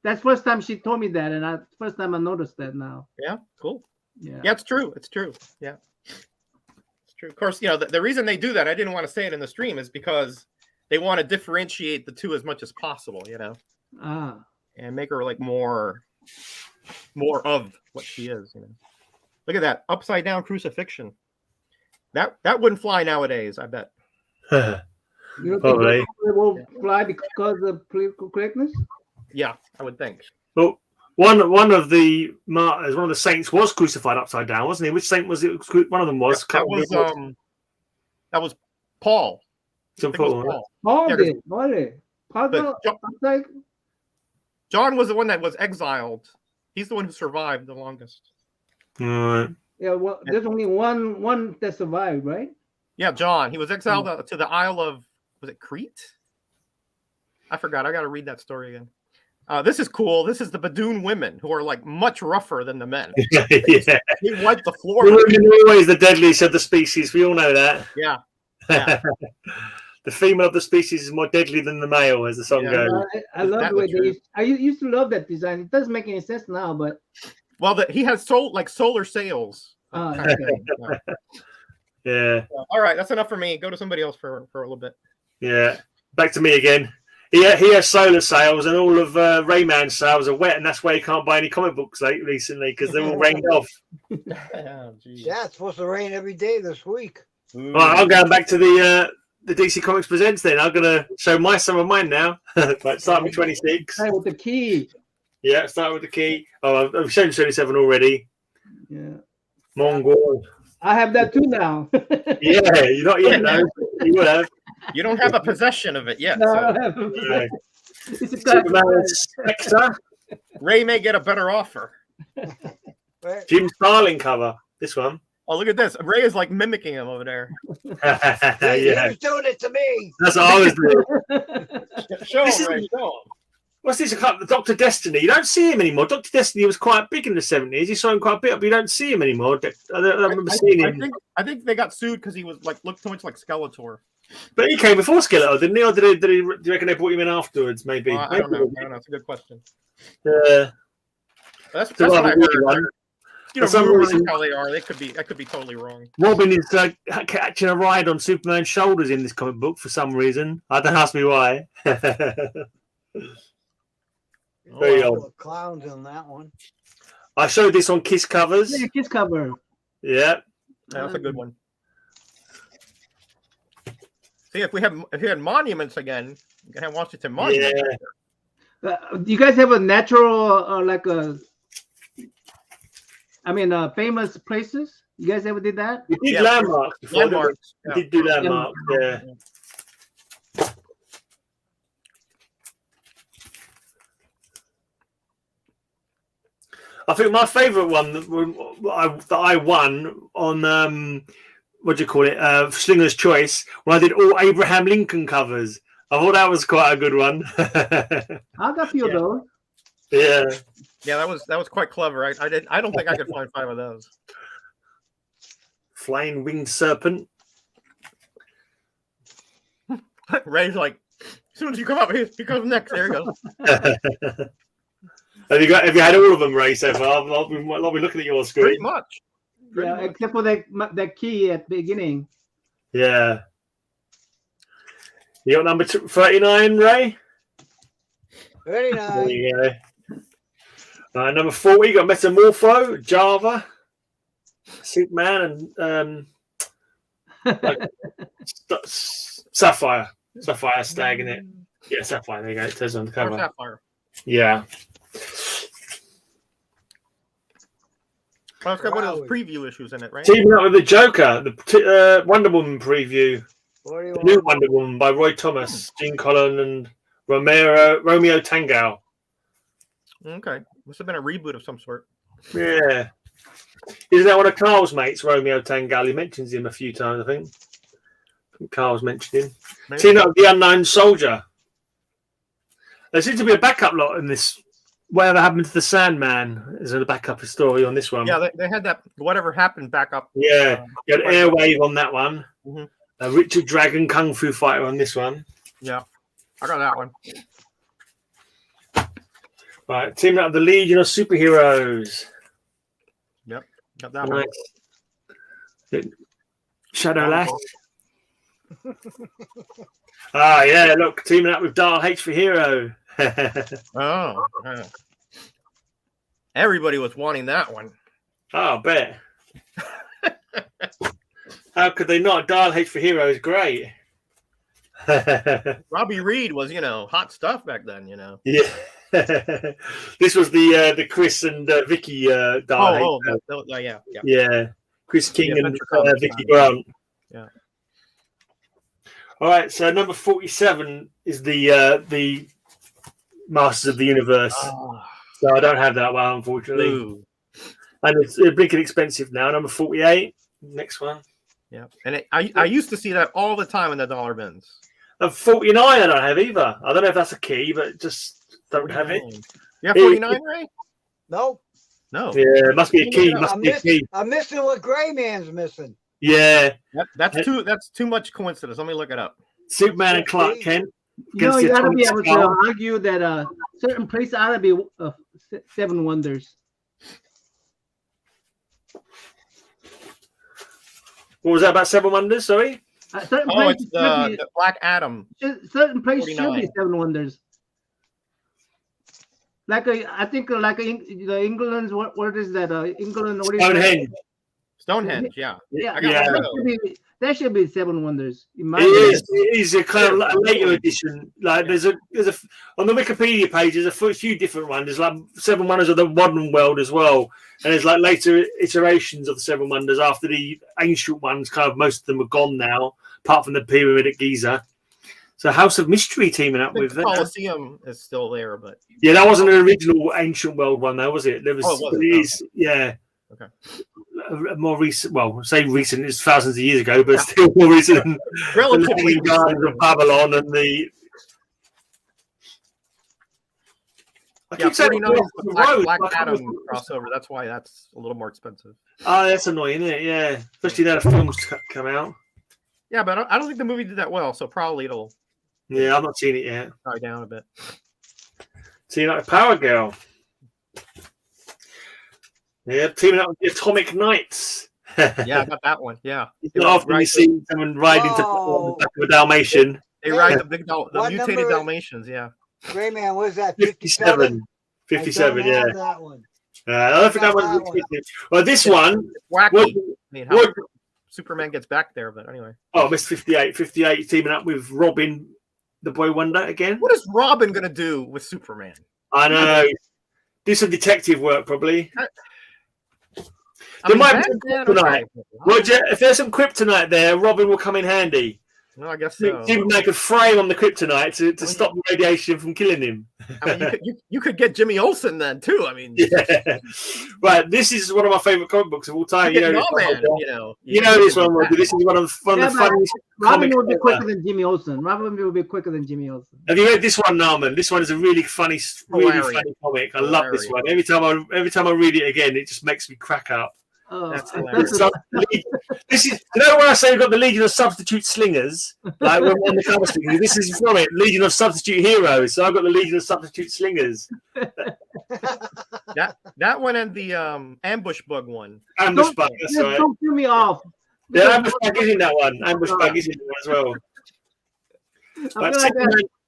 That's first time she told me that, and first time I noticed that now. Yeah, cool. Yeah, it's true. It's true. Yeah, it's true. Of course, you know the reason they do that. I didn't want to say it in the stream is because they want to differentiate the two as much as possible. You know, and make her like more of what she is. You know, look at that upside down crucifixion. That wouldn't fly nowadays. I bet. You don't think it will fly because of political correctness? Yeah, I would think. Well, one of the martyrs, one of the saints, was crucified upside down, wasn't he? Which saint was it? One of them was. That was Paul. Paul did. John was the one that was exiled. He's the one who survived the longest. All right. Yeah, well, there's only one that survived, right? Yeah, John. He was exiled to the Isle of, was it Crete? I forgot. I got to read that story again. This is cool. This is the Badoon women who are like much rougher than the men. Yeah. They wipe the floor. The women are always the deadliest of the species. We all know that. Yeah. The female of the species is more deadly than the male, as the song goes. I love the way I used to love that design. It doesn't make any sense now, but he has solar sails. Okay. Yeah. All right, that's enough for me. Go to somebody else for a little bit. Yeah. Back to me again. He has solar sails, and all of Rayman's sails are wet, and that's why he can't buy any comic books recently because they're all rained off. Yeah, it's supposed to rain every day this week. All right, I'm going back to the DC Comics Presents then. I'm going to show some of mine now. Right, start with 26. Start with the key. Yeah, start with the key. Oh, I've shown 27 already. Yeah. Mongol. I have that too now. Yeah, you're not yet, though. You will have. You don't have a possession of it yet. No, So. I don't have Yeah. It's a Superman Spectre. Ray may get a better offer. Jim Starlin cover. This one. Oh, look at this. Ray is like mimicking him over there. Yeah. Who's doing it to me? That's what I was doing. Show This him, is- Ray. Show him. What's this? Dr. Destiny. You don't see him anymore. Dr. Destiny was quite big in the 70s. You saw him quite a bit, but you don't see him anymore. I remember seeing him. I think they got sued because he was looked too much like Skeletor. But he came before Skeletor, didn't he? Or do you reckon they brought him in afterwards? Maybe. I don't know. It's a good question. That's So what I heard. one. You know, For some rumors reason- how they are. I could be totally wrong. Robin is catching a ride on Superman's shoulders in this comic book for some reason. Don't ask me why. Very old. Clowns in that one. I showed this on Kiss covers. Yeah, kiss cover. Yeah. That's a good one. See, if you had monuments again, you can have Washington Monument. Yeah. Do you guys have a natural famous places? You guys ever did that? We did Yeah. landmarks before. Landmarks. We did do landmarks, yeah. I think my favourite one that I won on what do you call it? Slinger's Choice, when I did all Abraham Lincoln covers. I thought that was quite a good one. I got a few of those. Yeah. Yeah, that was quite clever. I don't think I could find 5 of those. Flying winged serpent. Ray's like, as soon as you come up, he comes next. There he goes. Have you had all of them, Ray, so far? I'll be looking at your screen. Pretty much. Yeah, except for that key at the beginning. Yeah. You got number 39, Ray? 39. There you go. Number 40, you got Metamorpho, Java, Superman, and Sapphire. Sapphire stag in it. Yeah, Sapphire. There you go. It says on the cover. Sapphire. Yeah. Well, it's got one of those preview issues in it, right? Teaming up with the Joker, the Wonder Woman preview. 41. The new Wonder Woman by Roy Thomas, Gene Colan, and Romeo Tangal. Okay. Must have been a reboot of some sort. Yeah. Isn't that one of Carl's mates, Romeo Tangal? He mentions him a few times, I think. Carl's mentioned him. Maybe. Teaming up with the Unknown Soldier. There seems to be a backup lot in this. Whatever happened to the Sandman is a backup story on this one. Yeah, they had that whatever happened back up. Yeah. You had Airwave on that one. Mhm. Richard Dragon Kung Fu Fighter on this one. Yeah, I got that one. Right, teaming up with the Legion of Superheroes. Yep, got that one. Nice. Shadow Lass. Yeah, look, teaming up with Dial H for Hero. Oh, yeah. Everybody was wanting that one. I bet. How could they not? Dial H for Hero is great. Robbie Reed was, hot stuff back then, Yeah. This was the Chris and Vicky Dial H. Yeah. Yeah. Chris King and Adventure Comics Vicky time. Grant. Yeah. All right, so number 47 is the Masters of the Universe. So I don't have that one, unfortunately. Ooh. And it's big and expensive now. Number 48, next one. Yeah, and I used to see that all the time in the dollar bins. And 49 I don't have either. I don't know if that's a key, but just Don't have it. You have 49, Ray? Nope. No. Yeah, it must be a key. Must be a key. I'm missing what Gray Man's missing. Yeah. That's too much coincidence. Let me look it up. Superman and Clark Kent. You know, you gotta be able to argue that certain places ought to be 7 wonders. What was that about 7 wonders? Sorry. Certain it's places the Black Adam. certain places 49. should be 7 wonders. I think the England's what is that? England. What is Stonehenge. Stonehenge, yeah. Yeah, Yeah. That should be 7 wonders. It is a kind of like a later edition. Like there's a on the Wikipedia page. There's a few different ones. There's like 7 wonders of the modern world as well, and there's like later iterations of the 7 wonders after the ancient ones. Kind of most of them are gone now, apart from the pyramid at Giza. So House of Mystery teaming up with the Colosseum is still there, but yeah, that wasn't an original ancient world one, though, was it? There was, it is, yeah. Okay. A more recent, well, say recent, it's thousands of years ago, but still more recent than relatively the Gardens of Babylon and the. I keep saying 49 is the Black but Adam crossover. That's why that's a little more expensive. Oh, that's annoying, isn't it? Yeah, especially now the films come out. Yeah, but I don't think the movie did that well, so probably it'll. Yeah, I've not seen it yet. Die down a bit. Teaming up with Power Girl. Yeah, teaming up with the Atomic Knights. Yeah, I got that one. Yeah. It's not often you see someone riding to the back of a Dalmatian. They ride the mutated Dalmatians, yeah. Gray Man, what is that? 57. 57, yeah. That one. I don't think that was. Well, this one. Wacky. How Superman gets back there, but anyway. Oh, Mr. 58. 58 teaming up with Robin, the Boy Wonder again. What is Robin going to do with Superman? I know. Do some detective work, probably. There might be some kryptonite. Roger, if there's some kryptonite there, Robin will come in handy. No, I guess so. Superman could frame on the kryptonite to stop the radiation from killing him. I mean, you could get Jimmy Olsen then too. I mean, yeah. Right. This is one of my favorite comic books of all time. You know this one. Roger. This is one of the funniest. Robin will be quicker than Jimmy Olsen. Robin will be quicker than Jimmy Olsen. Have you read this one, Norman? This one is a really funny, funny comic. I love this one. Every time I read it again, it just makes me crack up. Oh, that's this is, you know, when I say we've got the Legion of Substitute Slingers, like when we're on the cover thing, this is from it, Legion of Substitute Heroes. So I've got the Legion of Substitute Slingers. that one and the ambush bug one. Ambush bug, that's right. Don't kill me off. Yeah, ambush bug is in that one. Ambush bug is in that one as well.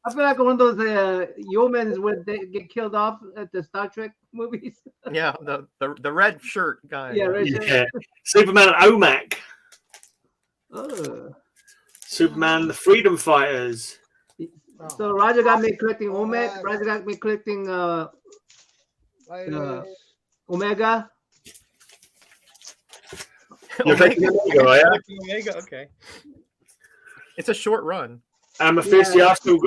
I feel like one of those yeomen when they get killed off at the Star Trek movies. Yeah, the red shirt guy. Yeah, red shirt. Superman and OMAC. Oh. Superman, the Freedom Fighters. So Roger got me collecting OMAC. Roger got me collecting Omega. Omega, okay. It's a short run. I'm still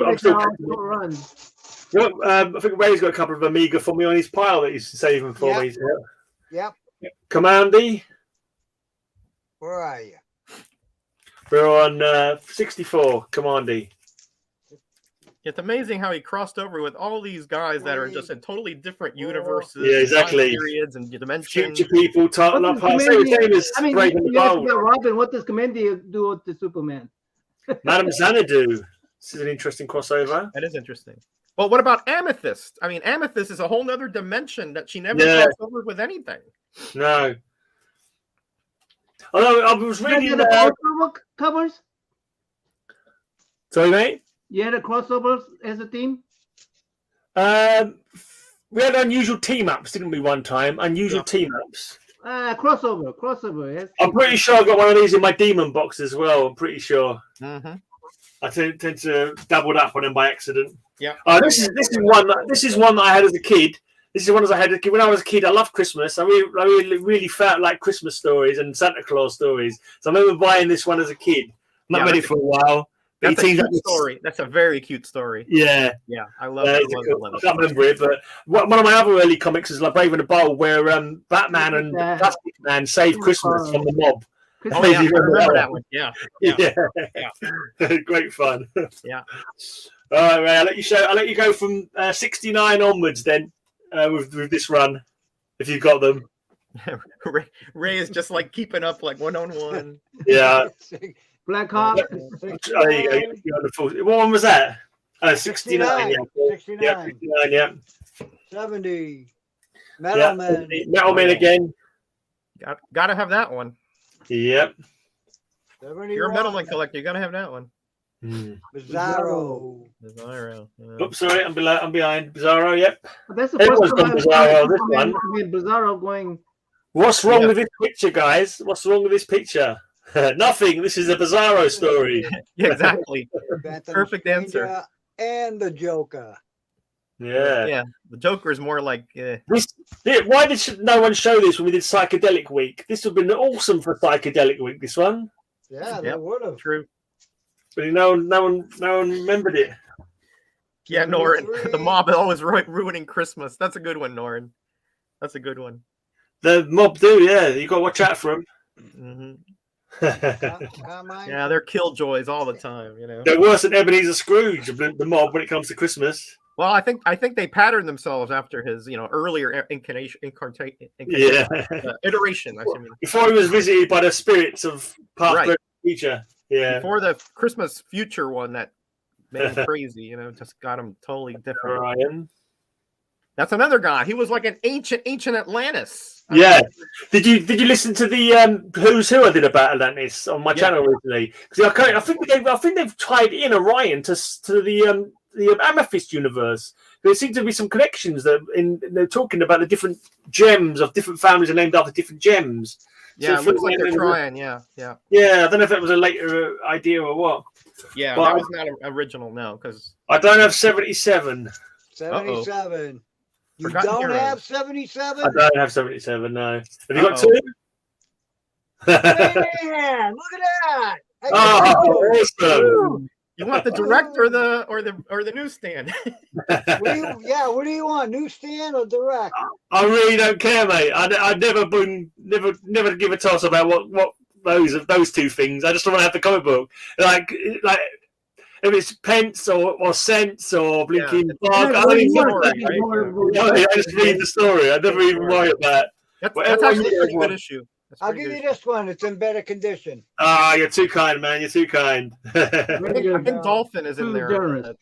run. Well, I think Ray's got a couple of Amiga for me on his pile that he's saving for me. Yep. Commandy. Where are you? We're on 64, Commandy. It's amazing how he crossed over with all these guys that are just in totally different universes. Yeah, exactly. Periods and dimensions. Future people, Robin, what does Commandy do with the Superman? Madame Xanadu. This is an interesting crossover. That is interesting. Well, what about Amethyst? I mean, Amethyst is a whole other dimension that she never crossed over with anything. No. Although I was reading the covers. Sorry, mate. You had a crossovers as a team. We had unusual team ups, didn't we? One time, unusual team ups. Crossover. Yes. I'm pretty sure I got one of these in my demon box as well. I'm pretty sure. Mm-hmm. I tend to double up on them by accident. Yeah. This is one that I had as a kid. This is one as I had when I was a kid. I loved Christmas. I really felt like Christmas stories and Santa Claus stories. So I remember buying this one as a kid. Not read it for a while. That's a cute story. That's a very cute story. Yeah. Yeah, I love it. I can't remember it, but one of my other early comics is like Brave and the Bold, where Batman and Plastic Man saved Christmas from the mob. Oh, yeah, I remember that one. Yeah. Great fun. Yeah. All right, Ray. I'll let you go from 69 onwards then with this run, if you've got them. Ray is just like keeping up, like 1-on-1. Yeah. Black Hawk. Oh, there you go. What one was that? 69. 69. Yeah, 69. Yeah. 70. Metal Man. Metal Man again. Gotta have that one. Yep. You're a Metal Man collector. You gotta have that one. Bizarro. Oops, sorry, I'm behind. Bizarro, yep. But that's the Everyone's first gone time Bizarro, this one. Bizarro going. What's wrong with this picture, guys? What's wrong with this picture? Nothing. This is a Bizarro story. Yeah, exactly. Phantom Perfect Stranger answer. And the Joker. Yeah. The Joker is more like. Why did no one show this when we did Psychedelic Week? This would have been awesome for Psychedelic Week. This one. Yeah, that would have. True. But no one remembered it. Yeah, Norin. The mob always ruining Christmas. That's a good one, Norin. That's a good one. The mob do, yeah. You got to watch out for them. Yeah, they're killjoys all the time. You know, they're worse than Ebenezer Scrooge, the mob, when it comes to Christmas. Well, I think they patterned themselves after his, earlier incarnation. Iteration. I mean, before he was visited by the spirits of past future. Yeah. Before the Christmas future one that made him crazy, just got him totally different. Ryan. That's another guy. He was like an ancient Atlantis. Yeah. Did you listen to the Who's Who I did about Atlantis on my channel recently? Because I think they've tied in Orion to the Amethyst universe. There seem to be some connections they're talking about the different gems of different families are named after different gems. Yeah, so it looks like they're trying. Yeah. Yeah, I don't know if it was a later idea or what. Yeah, but that was not original. No, because I don't have 77. 77. You Forgotten don't Heroes. have 77? I don't have 77. No. Have you got two? Man, look at that! Oh, awesome! You want the direct or the newsstand? What do you want? Newsstand or direct? I really don't care, mate. I never give a toss about what those two things. I just want to have the comic book. Like if it's pence or cents or blinking bug, I don't even want that. I just read the story. I never even worry about it. That's actually a pretty good issue. I'll give you this one. It's in better condition. Ah, you're too kind, man. You're too kind. I think Dolphin is in there. Oh,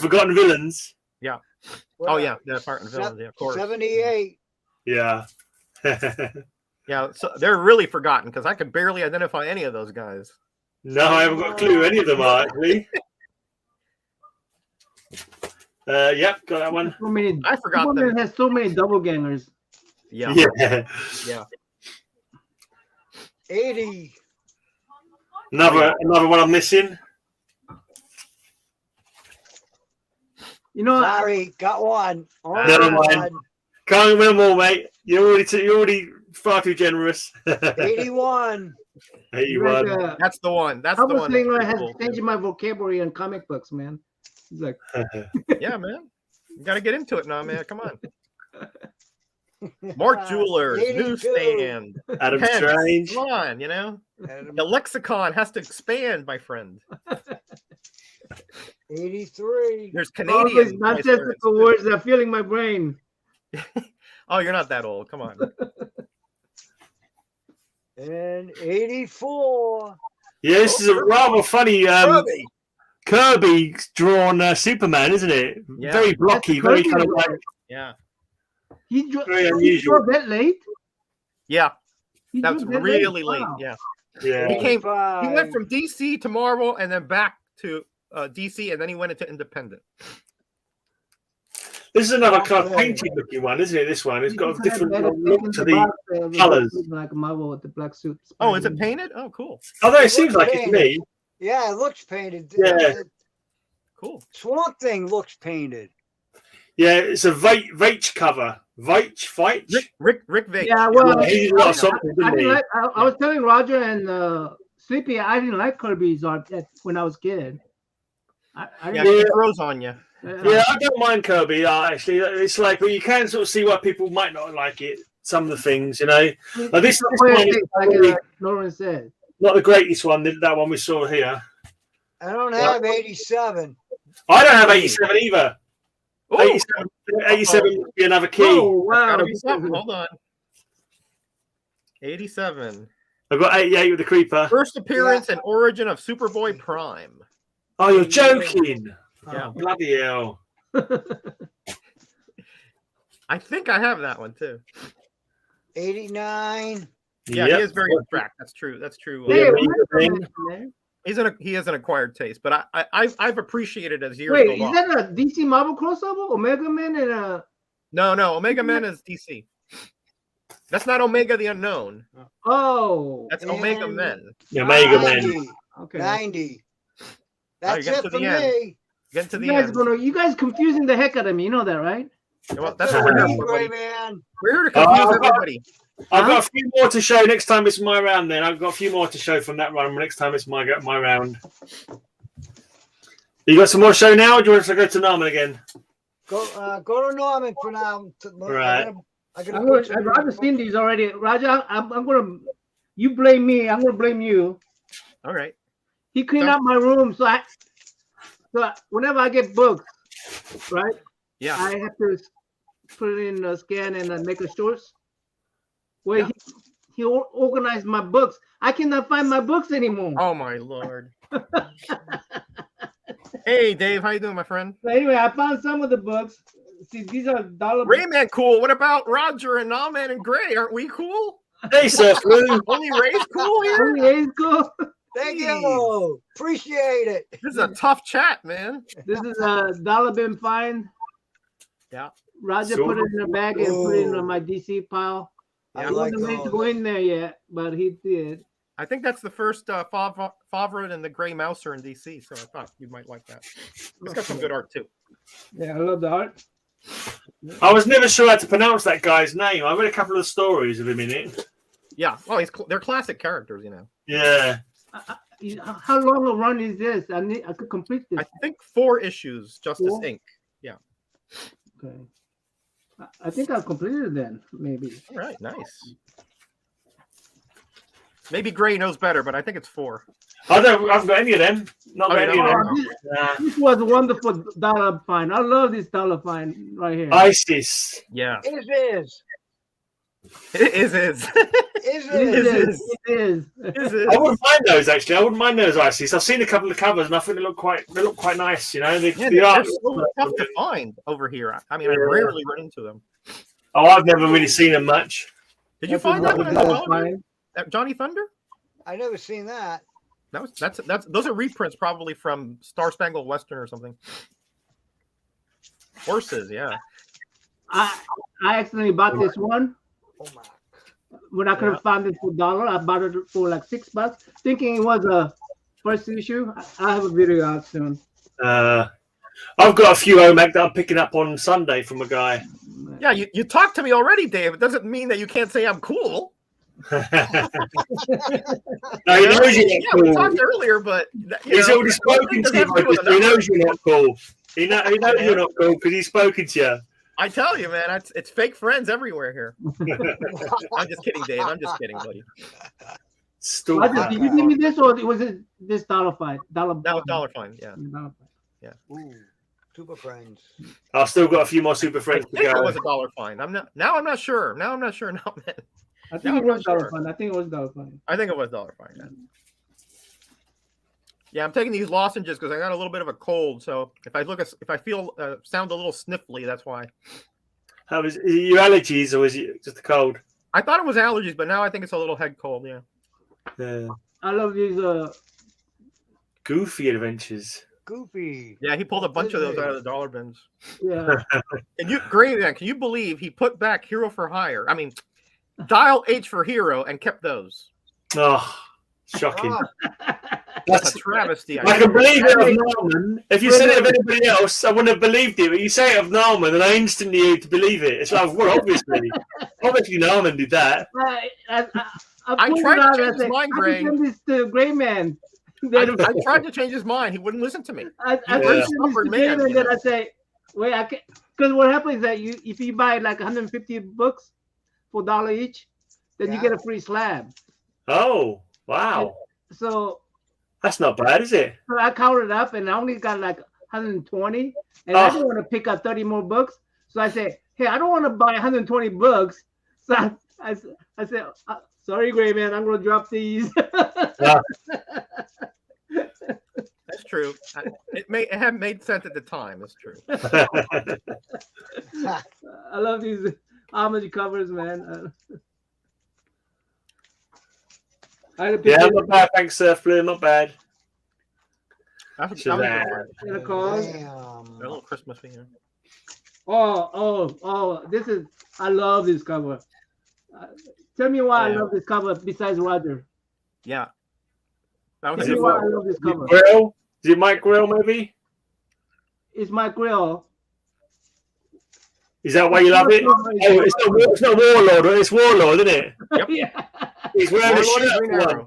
Forgotten Villains. Yeah. Well, Forgotten Villains. Yeah, of course. 78. Yeah. Yeah, so they're really forgotten because I could barely identify any of those guys. No, I haven't got a clue. Any of them are actually. Yep, got that one. I forgot them. It has so many double gangers. Yeah. 80. Another one I'm missing. Sorry, got one. Never mind. Can't remember more, mate. You're already far too generous. 81. 81. That's the one. That's the one. I have changing my vocabulary in comic books, man. It's like, yeah, man. You got to get into it now, man. Come on. Mark Jewelers, 82. Newsstand, Adam Pence. Strange. Come on, the lexicon has to expand, my friend. 83. There's Canadian. not just the words that are filling my brain. Oh, you're not that old. Come on. And 84. Yeah, this is a rather funny Kirby drawn Superman, isn't it? Yeah. Very blocky, very kind of like. Yeah. He drew unusual. that late. Yeah, that's really late. Wow. Yeah. He went from DC to Marvel and then back to DC, and then he went into independent. This is another kind of painted looking one, isn't it? This one, it's got a different look to the colours. Like Marvel with the black suit. Oh, is it painted? Oh, cool. Although it seems like it to me. Yeah, it looks painted. Yeah. Cool. Swamp Thing looks painted. Yeah, it's a Veitch cover. Veitch? Rick Veitch. Yeah, well, he did a lot of something, didn't he? I was telling Roger and Sleepy, I didn't like Kirby's art when I was a kid. It grows on you. Yeah, I don't mind Kirby. Actually, it's like, but you can sort of see why people might not like it. Some of the things, Like this one is like Lauren said, not the greatest one. That one we saw here. I don't have 87. I don't have 87 either. Ooh, 87 would be another key. Oh, wow. gotta be something. Hold on. 87. I've got 88 with the creeper. First appearance and origin of Superboy Prime. Oh, you're joking. Yeah. Oh, bloody hell. I think I have that one too. 89. Yeah, Yep. he is very on track. That's true. That's true. Hey, Yeah, He has an acquired taste, but I've appreciated as years wait, go is on. that a DC Marvel crossover? Omega Man and a... No, Omega Man is DC. That's not Omega the Unknown. Oh. That's Omega And- Men. Omega Man. 90. Okay. 90. Oh, That's you get it to for the end. me. Get to the You end. guys confusing the heck out of me. You know that, right? Well, That's that's it what for we're me, here for, Gray buddy. Man. We're here to confuse everybody. I've got a few more to show next time it's my round then. I've got a few more to show from that run next time it's my round. You got some more to show now, or do you want us to go to Norman again? Go to Norman for now. Right. I've Roger seen these already. Roger, I'm gonna. You blame me. I'm gonna blame you. All right. He cleaned out my room, so whenever I get books, right? Yeah. I have to put it in a scan and make a source. Where Yeah. he organized my books. I cannot find my books anymore. Oh my lord. Hey Dave, how you doing, my friend? So anyway, I found some of the books. See, these are dollar. Rayman cool. What about Roger and Nalman and Gray? Aren't we cool? Hey, Surf Lou. Only Ray's cool here? Okay, it's cool. Thank you. Appreciate it. This is a tough chat, man. This is a dollar bin find. Yeah. Roger So- put it in a bag and put it in my DC pile. I Yeah. He like wasn't ready to those. go in there yet, but he did. I think that's the first Favre and the Gray Mouser in DC, so I thought you might like that. It's got some good art too. Yeah, I love the art. I was never sure how to pronounce that guy's name. I read a couple of stories of him in it. Yeah. Well, they're classic characters, you know. Yeah. How long a run is this? I could complete this. I think 4 issues, Justice 4? Inc. Okay. I think I'll complete it then, maybe. All right, nice. Maybe Gray knows better, but I think it's 4. I haven't got any of them. Not got Okay, any of no, them. This was a wonderful dollar find. I love this dollar find right here. ISIS. Yeah. It is. It is. It It is. is. I wouldn't mind those actually. I wouldn't mind those ISIS. I've seen a couple of covers and I think they look quite nice. You know, Yeah, the they're art. so tough to find over here. I mean, I rarely run into them. Oh, I've never really seen them much. Did you That's find that one? another as dollar well? find. Johnny Thunder? I never seen that. That's those are reprints probably from Star Spangled Western or something. Horses, yeah. I accidentally bought this one. Oh my. When I could have found it for $1, I bought it for like $6, thinking it was a first issue. I have a video out soon. I've got a few OMAC that I'm picking up on Sunday from a guy. Yeah, you talked to me already, Dave. It doesn't mean that you can't say I'm cool. No, he knows you're not Yeah, we cool. talked earlier, but He's already spoken to you, Roger, so he knows you're not cool. He knows you're not cool because he's spoken to you. I tell you, man, it's fake friends everywhere here. I'm just kidding, Dave. I'm just kidding, buddy. Roger, did you give me this or was it this dollar find? That was $1 fine, yeah. Ooh, super friends. I've still got a few more super I friends to think it go. was $1 fine. I'm not sure. Now, man. I think it was dollar fine. I think it was dollar fine. I think it was $1 fine. Yeah. Yeah, I'm taking these lozenges because I got a little bit of a cold. So if I feel sound a little sniffly, that's why. How is it your allergies or is it just a cold? I thought it was allergies, but now I think it's a little head cold. Yeah. Yeah. I love these. Goofy adventures. Goofy. Yeah, he pulled a bunch of those out of the dollar bins. Yeah. And Great man, can you believe he put back Hero for Hire? I mean, Dial H for Hero and kept those. Oh, shocking. Oh, That's a travesty. I can believe it of Norman. If you said it of anybody else, I wouldn't have believed it. But you say it of Norman, and I instantly knew to believe it. It's like, well, obviously Norman did that. I tried to change his mind, Gray. I send this to Gray Man. I tried to change his mind. He wouldn't listen to me. I Yeah. send this to Stubborn Gray man, Man, you and then know. I say, wait, I can't. Because what happens is that if you buy like 150 books for $1 each, then you Yeah. get a free slab. Oh, wow. So That's not bad, is it? I counted up and I only got like 120, and I didn't want to pick up 30 more books. So I said, hey, I don't want to buy 120 books. So I said, sorry, Gray Man, I'm going to drop these. That's true. It hadn't made sense at the time. That's true. I love these homage covers, man. Yeah, not bad. Thanks, Surf Blue. Not bad. That's a Damn. little Christmas thing. This is. I love this cover. Tell me why I love this cover besides Roger. Yeah. That was Tell me why I love this cover. Grill? Is it Mike Grill, maybe? It's Mike Grill. Is that why you love it? Oh, it's not Warlord. It's Warlord, isn't it? Yep. Yeah. He's wearing a shirt.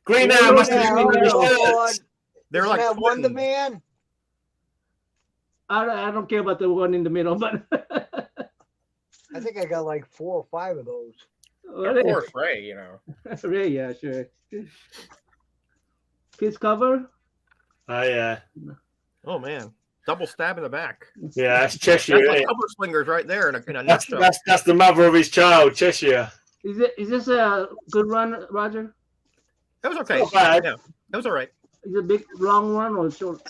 Green Arrow must have been wearing a shirt. They're like that Wonder Man. I don't care about the one in the middle, but I think I got like 4 or 5 of those. of course, Ray, you know. Ray, yeah, sure. Kids cover. Oh yeah. Oh man, double stab in the back. Yeah, that's Cheshire. That's like cover slingers right there in a that's nutshell. That's the mother of his child, Cheshire. Is this a good run, Roger? That was okay. Not bad. Yeah, that was all right. Is it a big long run or short?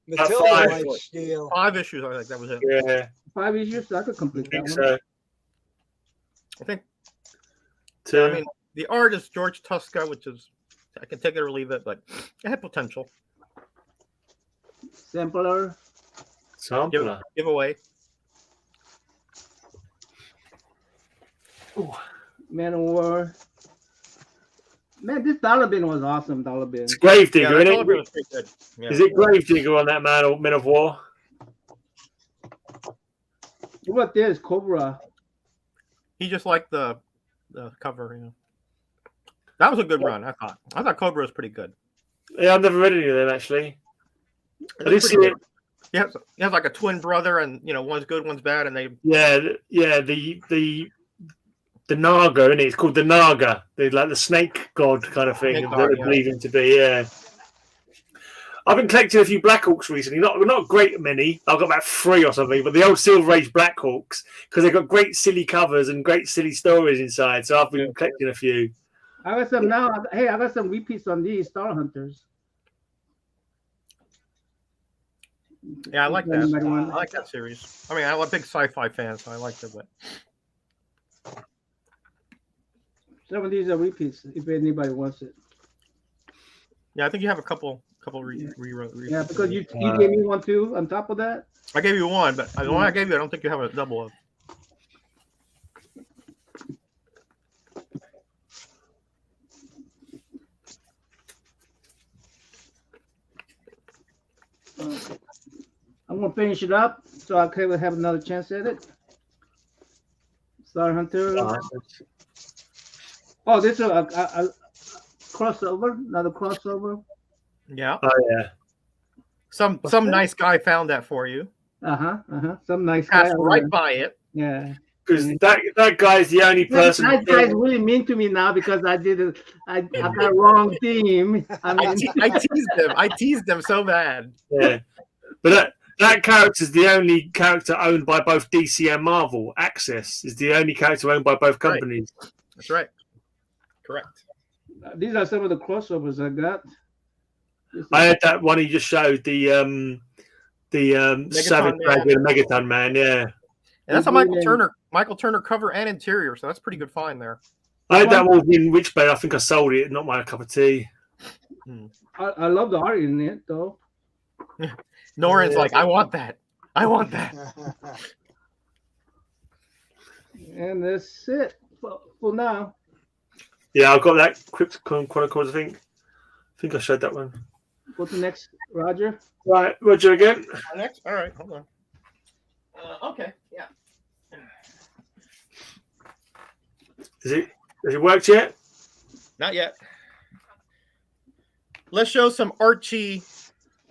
Matilda 5. might steal. 5 issues, I think that was it. Yeah, 5 issues, so I could complete I think that one. so. I think. Two. I mean, the art is George Tuska, which is I can take it or leave it, but it had potential. Sampler. Sampler. Giveaway. Man of War. Man, this Dollar Bin was awesome, Dollar Bin. It's Gravedigger, Yeah, isn't it? pretty good. Yeah. Is it Gravedigger on that Men of War? What about this? Cobra. He just liked the cover, you know. That was a good run, I thought. I thought Cobra was pretty good. Yeah, I've never read any of them actually. I did see pretty it. He has like a twin brother, and you know, one's good, one's bad, and they the Naga, isn't it? It's called the Naga. They're like the snake god kind of thing. Snake That god, they believe him to be. Yeah. I've been collecting a few Black Hawks recently. Not great many. I've got about 3 or something. But the old Silver Age Black Hawks, because they've got great silly covers and great silly stories inside. So I've been collecting a few. I got some now. Hey, I got some repeats on these Star Hunters. Yeah, I like that. I like that series. I mean, I'm a big sci-fi fan, so I liked it. But some of these are repeats if anybody wants it. yeah, I think you have a couple Yeah, because you gave me one too on top of that. I gave you one, but the one I gave you, I don't think you have a double of. I'm gonna finish it up so I can have another chance at it. Star Hunter. Oh, this is a crossover, another crossover. Yeah. Oh yeah. Some nice guy found that for you. Some nice guy. Passed right by it. Yeah. Because that guy's the only person. That guy's really mean to me now because I got wrong theme. I teased him so bad. Yeah. But that character's the only character owned by both DC and Marvel. Access is the only character owned by both companies. Right. That's right. Correct. These are some of the crossovers I got. I had that one he just showed, the Savage Dragon Megaton Man, yeah. And that's a Michael Turner cover and interior, so that's pretty good find there. I had that one in Witchblade. I think I sold it. Not my cup of tea. I love the art in it, though. Noran's like, I want that. I want that. And that's it for now. Yeah, I've got that Crypticon Chronicles, I think. I think I showed that one. Go to next, Roger. Right, Roger again. Next? All right, hold on. Okay, yeah. Has it worked yet? Not yet. Let's show some Archie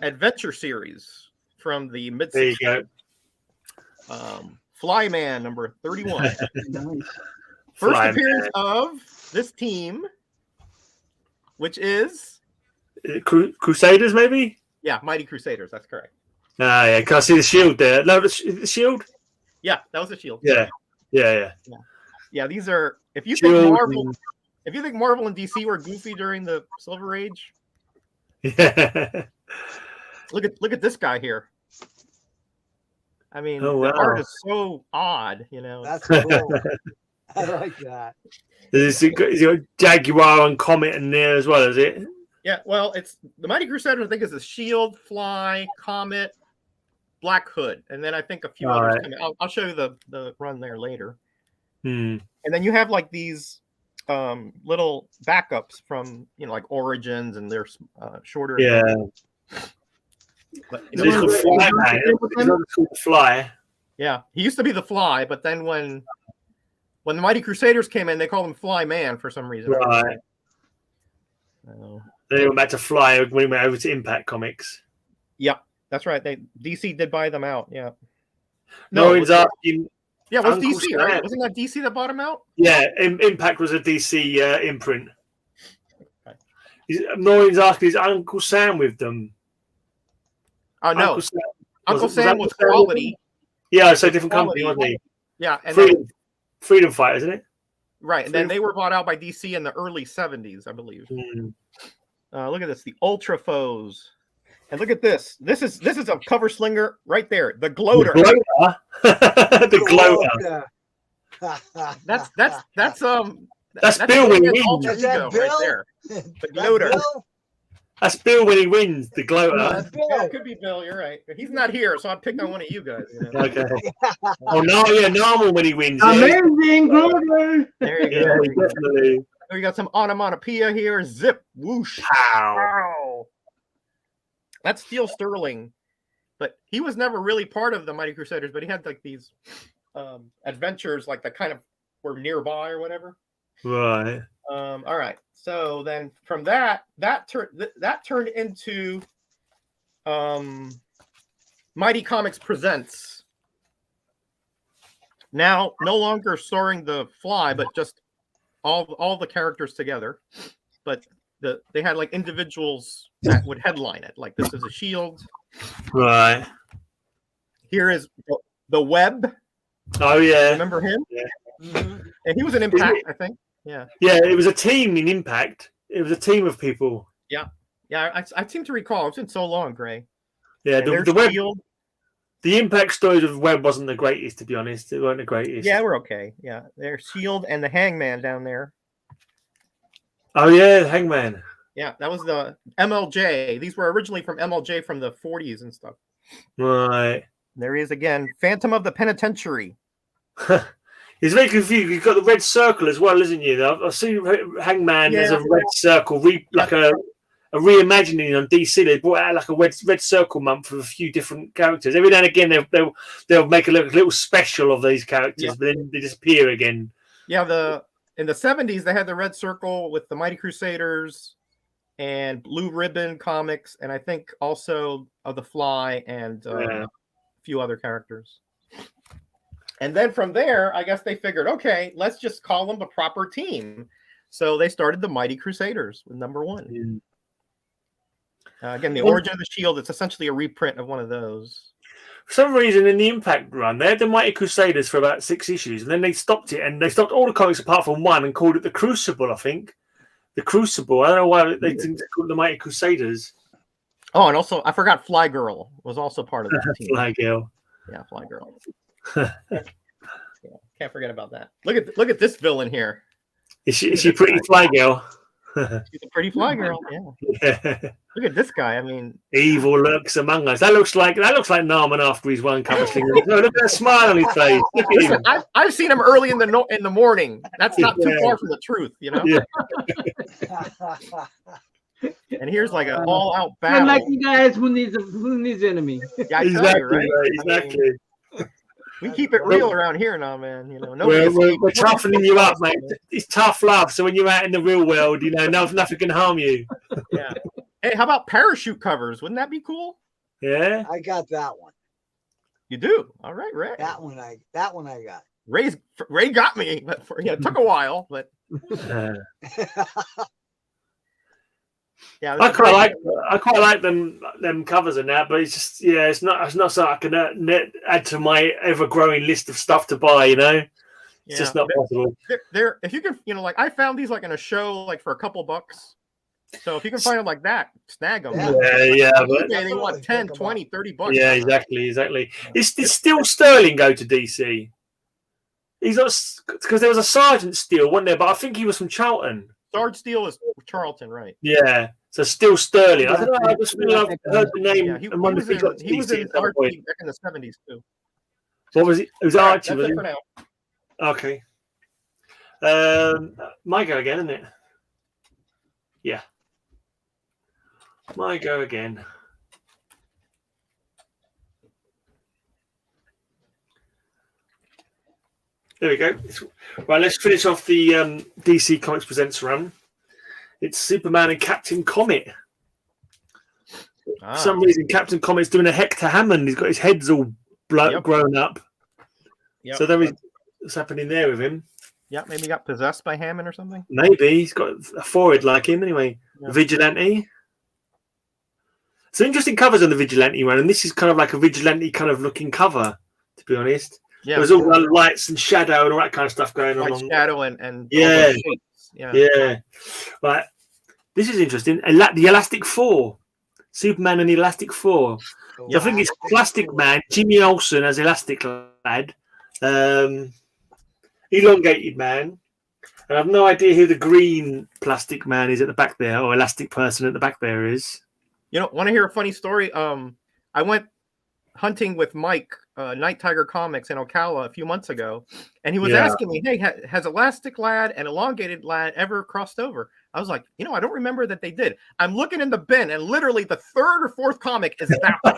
adventure series from the mid. There you go. Flyman number 31. Nice. First Flyman. appearance of this team, which is Crusaders, maybe? Mighty Crusaders. That's correct. Ah, yeah. Can I see the shield there? No, the shield. Yeah, that was a shield. Yeah. Yeah. These are if you Shield think Marvel. If you think Marvel and DC were goofy during the Silver Age, yeah. look at this guy here. I mean, Oh, the wow. art is so odd, you know. That's cool. I like that. Is it Jaguar and Comet in there as well? Is it? Yeah. Well, it's the Mighty Crusaders. I think is a Shield, Fly, Comet, Black Hood, and then I think a few others. Right. I'll show you the run there later. Hmm. And then you have like these little backups from like Origins, and they're shorter. Yeah. But, So he's called Fly, man. He's not called Fly. yeah, he used to be the Fly, but then when the Mighty Crusaders came in, they called him Fly Man for some reason. Right. So, Then he went back to Fly when he went over to Impact Comics. yeah, that's right. DC did buy them out. Yeah. No, it he's was, asking. yeah, it was Uncle DC, right? Sam. Wasn't that DC that bought them out? Yeah, Impact was a DC imprint. Okay. Noreen's asking, is Uncle Sam with them? Oh no, Uncle Sam was Sam Quality. Yeah, so different Quality. company, wasn't he? Yeah, and then, Freedom Fighter, isn't it? right, and then they were bought out by DC in the early 70s, I believe. Mm. Look at this, the Ultra Foes, and look at this. This is a cover slinger right there, the Gloater. The Gloater. That's Bill when he wins. alter Is that ego Bill? right there. The Gloater. That's Bill when he wins. The Gloater. Yeah, it could be Bill. You're right. He's not here, so I picked on one of you guys. You know? Okay. Oh no, yeah, normal when he wins. Yeah. Amazing, Gloater. There you Yeah, go. definitely. We got some onomatopoeia here. Zip, whoosh, Pow. pow. That's Steel Sterling, but he was never really part of the Mighty Crusaders. But he had like these adventures, like that kind of were nearby or whatever. Right. All right. So then from that turned into Mighty Comics Presents. Now no longer starring the Fly, but just all the characters together. But they had like individuals that would headline it. Like this is a Shield. Right. Here is the Web. Oh yeah. Remember him? Yeah. Mhm. And he was an Impact, I think. Yeah. Yeah, it was a team in Impact. It was a team of people. Yeah, I seem to recall. It's been so long, Gray. Yeah, And the Web, Shield. the Impact stories of Web wasn't the greatest, to be honest. It weren't the greatest. Yeah, we're okay. Yeah, there's Shield and the Hangman down there. Oh yeah, Hangman. Yeah, that was the MLJ. These were originally from MLJ from the 40s and stuff. Right. There he is again, Phantom of the Penitentiary. He's very confused. You've got the red circle as well, isn't you? I've seen Hangman as a red circle, like a reimagining on DC. They brought out like a red circle month with a few different characters. Every now and again, they'll make a little special of these characters, but then they disappear again. Yeah, in the 70s they had the red circle with the Mighty Crusaders and Blue Ribbon comics, and I think also of the Fly and a few other characters. And then from there, I guess they figured, okay, let's just call them the proper team. So they started the Mighty Crusaders with number 1. Again, the Origin of the Shield, it's essentially a reprint of one of those. For some reason, in the Impact run, they had the Mighty Crusaders for about 6 issues, and then they stopped it, and they stopped all the comics apart from one and called it the Crucible, I think. The Crucible. I don't know why they didn't call it the Mighty Crusaders. Oh, and also, I forgot Fly Girl was also part of that team. Fly Girl. Yeah, Fly Girl. Can't forget about that. Look at this villain here. Is she pretty, Fly Girl? She's a pretty Fly Girl. Yeah. Look at this guy. I mean, evil lurks among us. That looks like Narman after he's won cover slinger. No, look at that smile on his face. Look at him. I've seen him early in the morning. That's not too far from the truth, you know. Yeah. And here's like an all-out battle. I'm like you guys who needs enemy. Yeah, Exactly, you, right? exactly. I mean, we keep it real around here now, man. You know, we're toughening you up, mate. It's tough love. So when you're out in the real world, you know, nothing can harm you. Yeah. Hey, how about parachute covers? Wouldn't that be cool? Yeah. I got that one. You do. All right, Ray. That one I got. Ray got me, but it took a while. But Yeah, I quite like them covers and that, but it's just it's not something I can add to my ever growing list of stuff to buy. You know, it's just not possible. They're if you can, like I found these like in a show like for a couple bucks. So if you can find them like that, snag them. Yeah, but they want 10, 20, 30 bucks. Yeah, exactly. Is still Sterling go to DC? He's not, because there was a Sergeant Steele, wasn't there? But I think he was from Charlton. Sarge Steele is Charlton, right? Yeah, so still Sterling. I don't know. I just feel I've heard the name. Yeah, he was in Archie back in the 70s too. What was it? It was Archie. That's it for now. Okay. My go again, isn't it? Yeah. My go again. There we go. Right, let's finish off the DC Comics Presents run. It's Superman and Captain Comet. For some reason, Captain Comet's doing a Hector Hammond. He's got his head's all grown up. Yep. So what's happening there with him? Yeah, maybe he got possessed by Hammond or something. Maybe he's got a forehead like him. Anyway, Vigilante. Some interesting covers on the Vigilante one, and this is kind of like a Vigilante kind of looking cover, to be honest. Yeah, there's all lights and shadow and all that kind of stuff going on. Shadow and yeah. Right. This is interesting. The Elastic Four, Superman and the Elastic Four. I think it's Plastic Man, Jimmy Olsen as Elastic Lad, Elongated Man, and I've no idea who the green Plastic Man is at the back there, or Elastic Person at the back there is. You know, want to hear a funny story? I went hunting with Mike, Night Tiger Comics in Ocala a few months ago, and he was asking me, "Hey, has Elastic Lad and Elongated Lad ever crossed over?" I was like, I don't remember that they did. I'm looking in the bin, and literally the third or fourth comic is that one.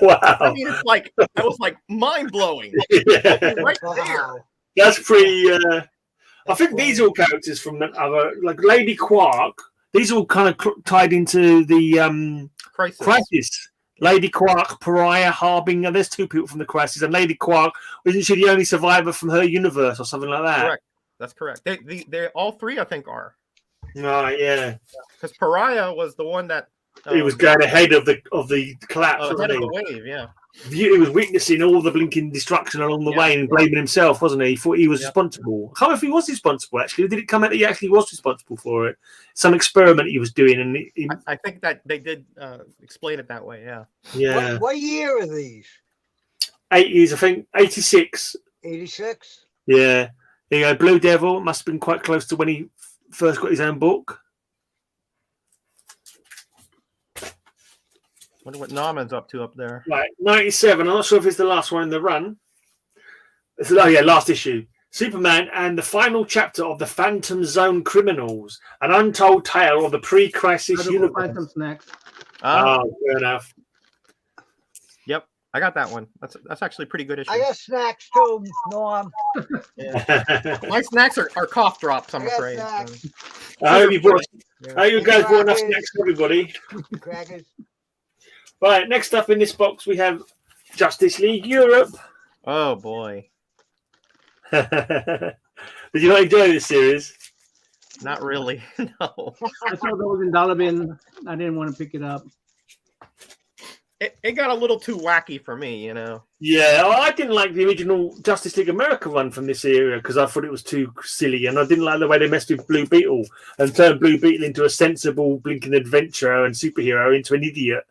Wow! I mean, it's like I was like mind blowing. Right there. That's pretty. I think these are all characters from other, like Lady Quark. These are all kind of tied into the Crisis. Lady Quark, Pariah, Harbinger. There's two people from the Crisis, and Lady Quark, isn't she the only survivor from her universe or something like that? Correct. That's correct. They all three, I think, are. Right. Yeah. Because Pariah was the one that he was going ahead of the collapse. Ahead of the wave. Yeah. He was witnessing all the blinking destruction along the way and blaming himself, wasn't he? He thought he was responsible. I can't remember if he was responsible, actually. Did it come out that he actually was responsible for it? Some experiment he was doing. And I think that they did explain it that way, Yeah. What year are these? 80s, I think. 86. 86? Yeah. Blue Devil must have been quite close to when he first got his own book. Wonder what Norman's up to up there. Right, 97. I'm not sure if it's the last one in the run. Last issue. Superman and the final chapter of the Phantom Zone Criminals, an untold tale of the pre-crisis universe. Next. Oh, fair enough. Yep, I got that one. That's actually a pretty good issue. I got snacks too, Norm. My snacks are cough drops, I'm afraid. I hope you guys brought enough snacks for everybody. Crackers. Right, next up in this box we have Justice League Europe. Oh boy. Did you not enjoy this series? Not really, no. I saw those in Dollar Bin. I didn't want to pick it up. It got a little too wacky for me, Yeah, I didn't like the original Justice League America one from this era because I thought it was too silly, and I didn't like the way they messed with Blue Beetle and turned Blue Beetle into a sensible blinking adventurer and superhero into an idiot.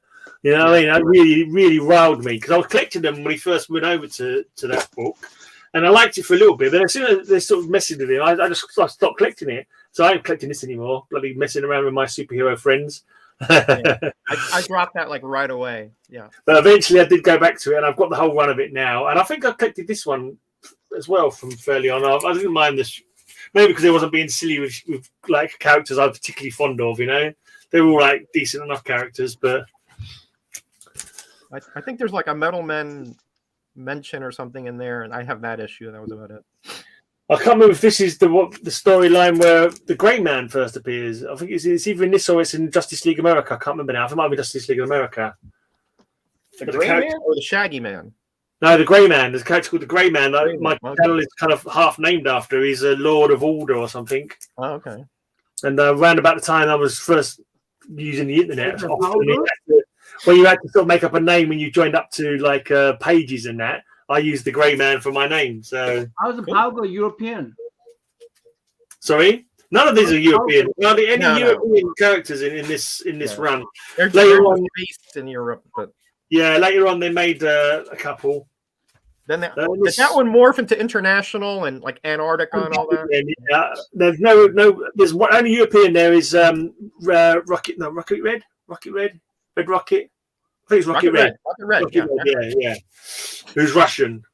You know what I mean? That really, really riled me because I was collecting them when he first went over to that book, and I liked it for a little bit. But as soon as they sort of messing with it, I stopped collecting it. So I ain't collecting this anymore. Bloody messing around with my superhero friends. I dropped that like right away. Yeah. But eventually I did go back to it, and I've got the whole run of it now. And I think I collected this one as well from fairly on. I didn't mind this, maybe because it wasn't being silly with like characters I was particularly fond of. They were all like decent enough characters, but. I think there's like a Metal Men mention or something in there, and I have that issue. That was about it. I can't remember if this is the storyline where the Grey Man first appears. I think it's either in this or it's in Justice League America. I can't remember now. I think it might be Justice League America. The Grey Man or the Shaggy Man? No, the Grey Man. There's a character called the Grey Man. My channel is kind of half named after. He's a Lord of Order or something. Oh, okay. And around about the time I was first using the internet. Is it Often Power? when you had to sort of make up a name when you joined up to like pages and that, I used the Grey Man for my name. So How's the Power European? sorry, none of these are European. Not any No. European characters in this run. They're Later on, based in Europe, but yeah, later on they made a couple. then did that one morph into international and like Antarctica and all that? There's one only European. There is Rocket Red. I think it's Rocket Red. Rocket Red, Yeah. Who's Russian?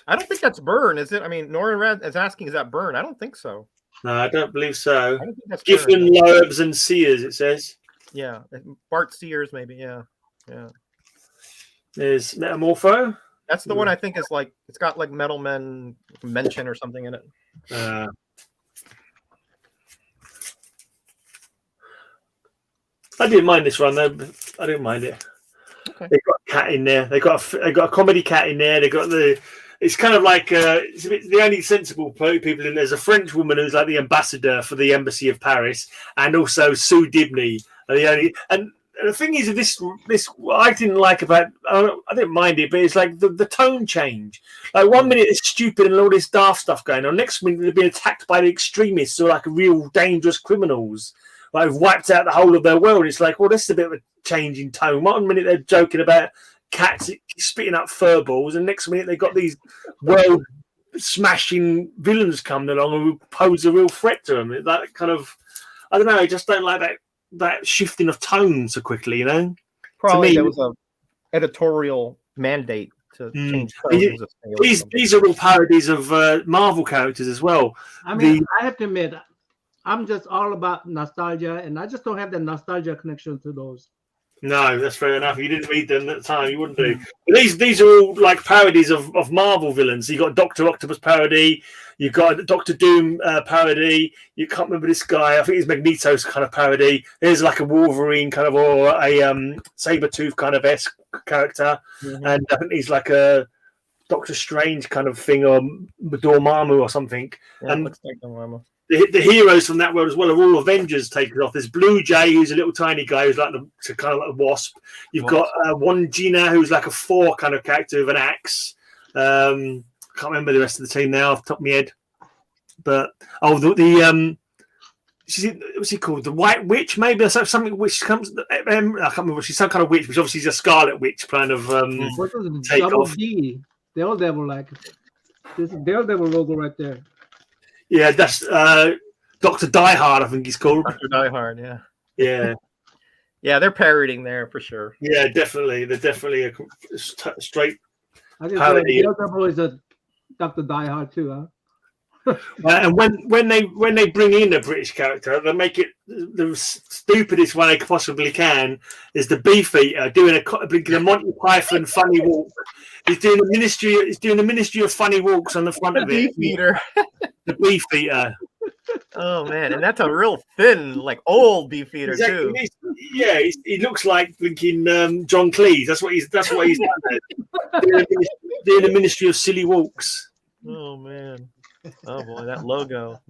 I don't think that's Burn, is it? I mean, Norrin Red is asking, is that Burn? I don't think so. No, I don't believe so. I don't think that's Giffen, Burn. Loebs, and Sears. It says. Yeah, Bart Sears, maybe. Yeah. There's Metamorpho. That's the one I think is like it's got like Metal Men mention or something in it. I didn't mind this run though. I didn't mind it. Okay. They got a cat in there. They got a comedy cat in there. They got the. It's kind of like it's a bit, the only sensible people in there's a French woman who's like the ambassador for the embassy of Paris, and also Sue Dibney. Are the only and the thing is, this what I didn't like about I didn't mind it, but it's like the tone change. Like 1 minute it's stupid and all this daft stuff going on. Next minute they're being attacked by the extremists or like real dangerous criminals. Like wiped out the whole of their world. It's like, well, this is a bit of a change in tone. 1 minute they're joking about cats spitting up fur balls, and next minute they've got these world smashing villains coming along who pose a real threat to them. That kind of, I don't know. I just don't like that shifting of tone so quickly. You know, Probably to me, there was a editorial mandate to change tones. These are all parodies of Marvel characters as well. I mean, I have to admit, I'm just all about nostalgia, and I just don't have the nostalgia connection to those. No, that's fair enough. You didn't read them at the time, you wouldn't do. But these are all like parodies of Marvel villains. You got Dr. Octopus parody, you got a Doctor Doom parody. You can't remember this guy. I think it's Magneto's kind of parody. There's like a Wolverine kind of or a Sabretooth kind of esque character, and I think he's like a Doctor Strange kind of thing or Dormammu or something. Yeah, and looks like Dormammu. The heroes from that world as well are all Avengers taken off. There's Blue Jay, who's a little tiny guy who's like kind of like a wasp. You've got Wandjina, who's like a 4 kind of character with an axe. Can't remember the rest of the team now off the top of my head. But what's he called? The White Witch, maybe something which comes. I can't remember. She's some kind of witch, which obviously is a Scarlet Witch kind of What was it? take Double off. D. Daredevil, like this is Daredevil logo right there. Yeah, that's Dr. Diehard, I think he's called. Dr. Diehard, yeah. Yeah. Yeah, they're parodying there for sure. Yeah, definitely. They're definitely a straight I just parody. Daredevil is a Dr. Diehard too, huh? And when they bring in a British character, they make it the stupidest way they possibly can. Is the Beefeater doing a Monty Python funny walk? He's doing the Ministry of Funny Walks on the front of it. Beefeater. The Beefeater. Oh man, and that's a real thin, like old Beefeater Exactly. too. He looks like thinking John Cleese. That's what he's done there. doing the Ministry of Silly Walks. Oh man. Oh boy, that logo.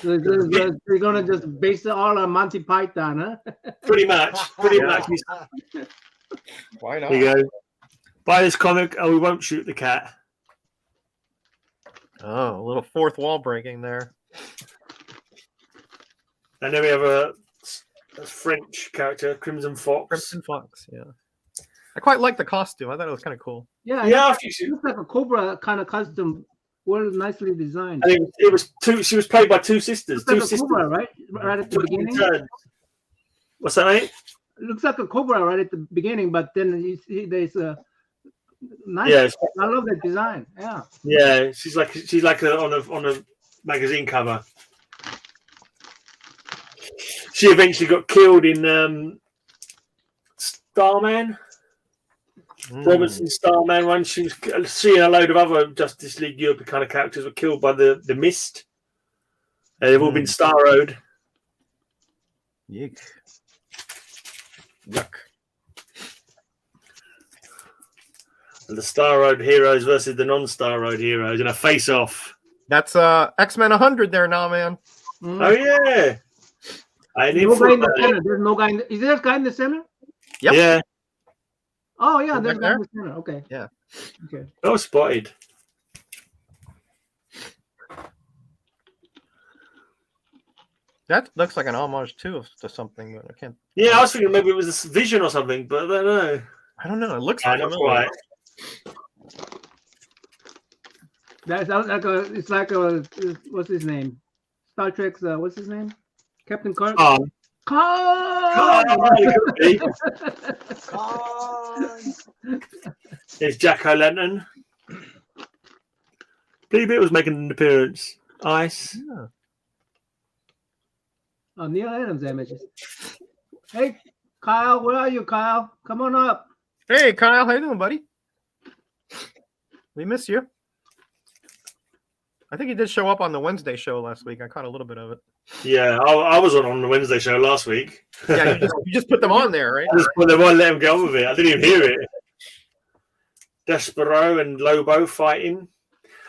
So they're gonna just base it all on Monty Python, huh? Pretty much. Why not? There you go. Buy this comic, and we won't shoot the cat. Oh, a little fourth wall breaking there. And then we have a French character, Crimson Fox. Crimson Fox, yeah. I quite like the costume. I thought it was kind of cool. Yeah, it looks like a Cobra kind of costume. Well, nicely designed. I think it was two. She was played by two sisters. Looks like a Cobra, right? Right at the beginning. What's that, mate? It looks like a Cobra right at the beginning, but then you see there's a nice. Yeah, I love that design. Yeah. Yeah, she's like on a magazine cover. She eventually got killed in Starman. Robinson Starman one. She and a load of other Justice League Europe kind of characters were killed by the mist. They've all been starroed. Yuck. The starroed heroes versus the non-starroed heroes in a face-off. That's X-Men 100 there now, man. Oh yeah. I didn't No guy in the forget. center. There's no guy. Is there a guy in the center? Yep. Yeah. Oh yeah, Right there's a guy there? in the center. Okay. Yeah. Okay. Well spotted. That looks like an homage too to something, but I can't. Yeah, I was thinking maybe it was a vision or something, but I don't know. I don't know. It looks Not familiar. quite. That's like a. It's like a. What's his name? Star Trek's. What's his name? Captain Kirk. Oh, Carl. it could be. It's Jack O'Lantern. Believe it was making an appearance. Ice. Yeah. Oh, Neil Adams images. Hey, Kyle, where are you, Kyle? Come on up. Hey, Kyle, how you doing, buddy? We miss you. I think he did show up on the Wednesday show last week. I caught a little bit of it. Yeah, I was on the Wednesday show last week. Yeah, you just put them on there, right? I just put them on, let them go on with it. I didn't even hear it. Despero and Lobo fighting.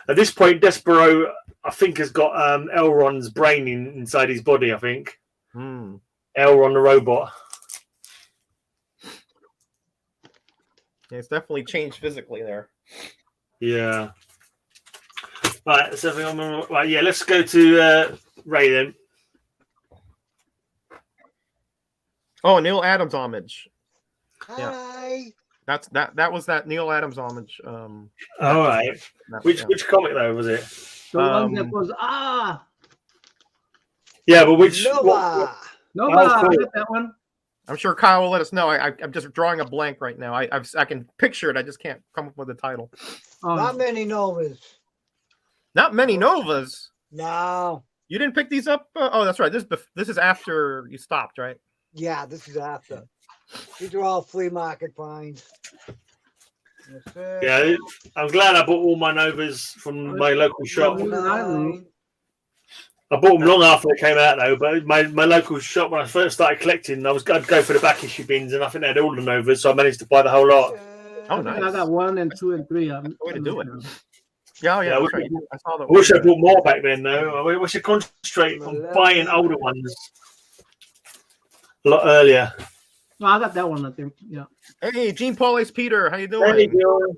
At this point, Despero, I think, has got Elrond's brain inside his body, I think. Hmm. Elrond the robot. Yeah, it's definitely changed physically there. Yeah. Right, so right, yeah, let's go to Ray then. Oh, Neil Adams homage. Hi. That was that Neil Adams homage. All right. Which comic though was it? The one that goes Yeah, but which? Nova. No, Oh, I cool. get that one. I'm sure Kyle will let us know. I'm just drawing a blank right now. I can picture it. I just can't come up with a title. Not many Novas. Not many Novas. No. You didn't pick these up? Oh, that's right. This is after you stopped, right? Yeah, this is after. These are all flea market finds. Yeah, I'm glad I bought all my Novas from my local shop. I bought them long after they came out though, but my local shop when I first started collecting, I'd go for the back issue bins, and I think they had all the Novas, so I managed to buy the whole lot. Oh, nice. I got 1 and 2 and 3. Way to do it. Yeah, Yeah, that's right. I saw that. I wish I bought more back then though. We should concentrate on buying older ones a lot earlier. No, I got that one, I think. Yeah. Hey, Gene Paul Ace Peter, how you doing? There you go.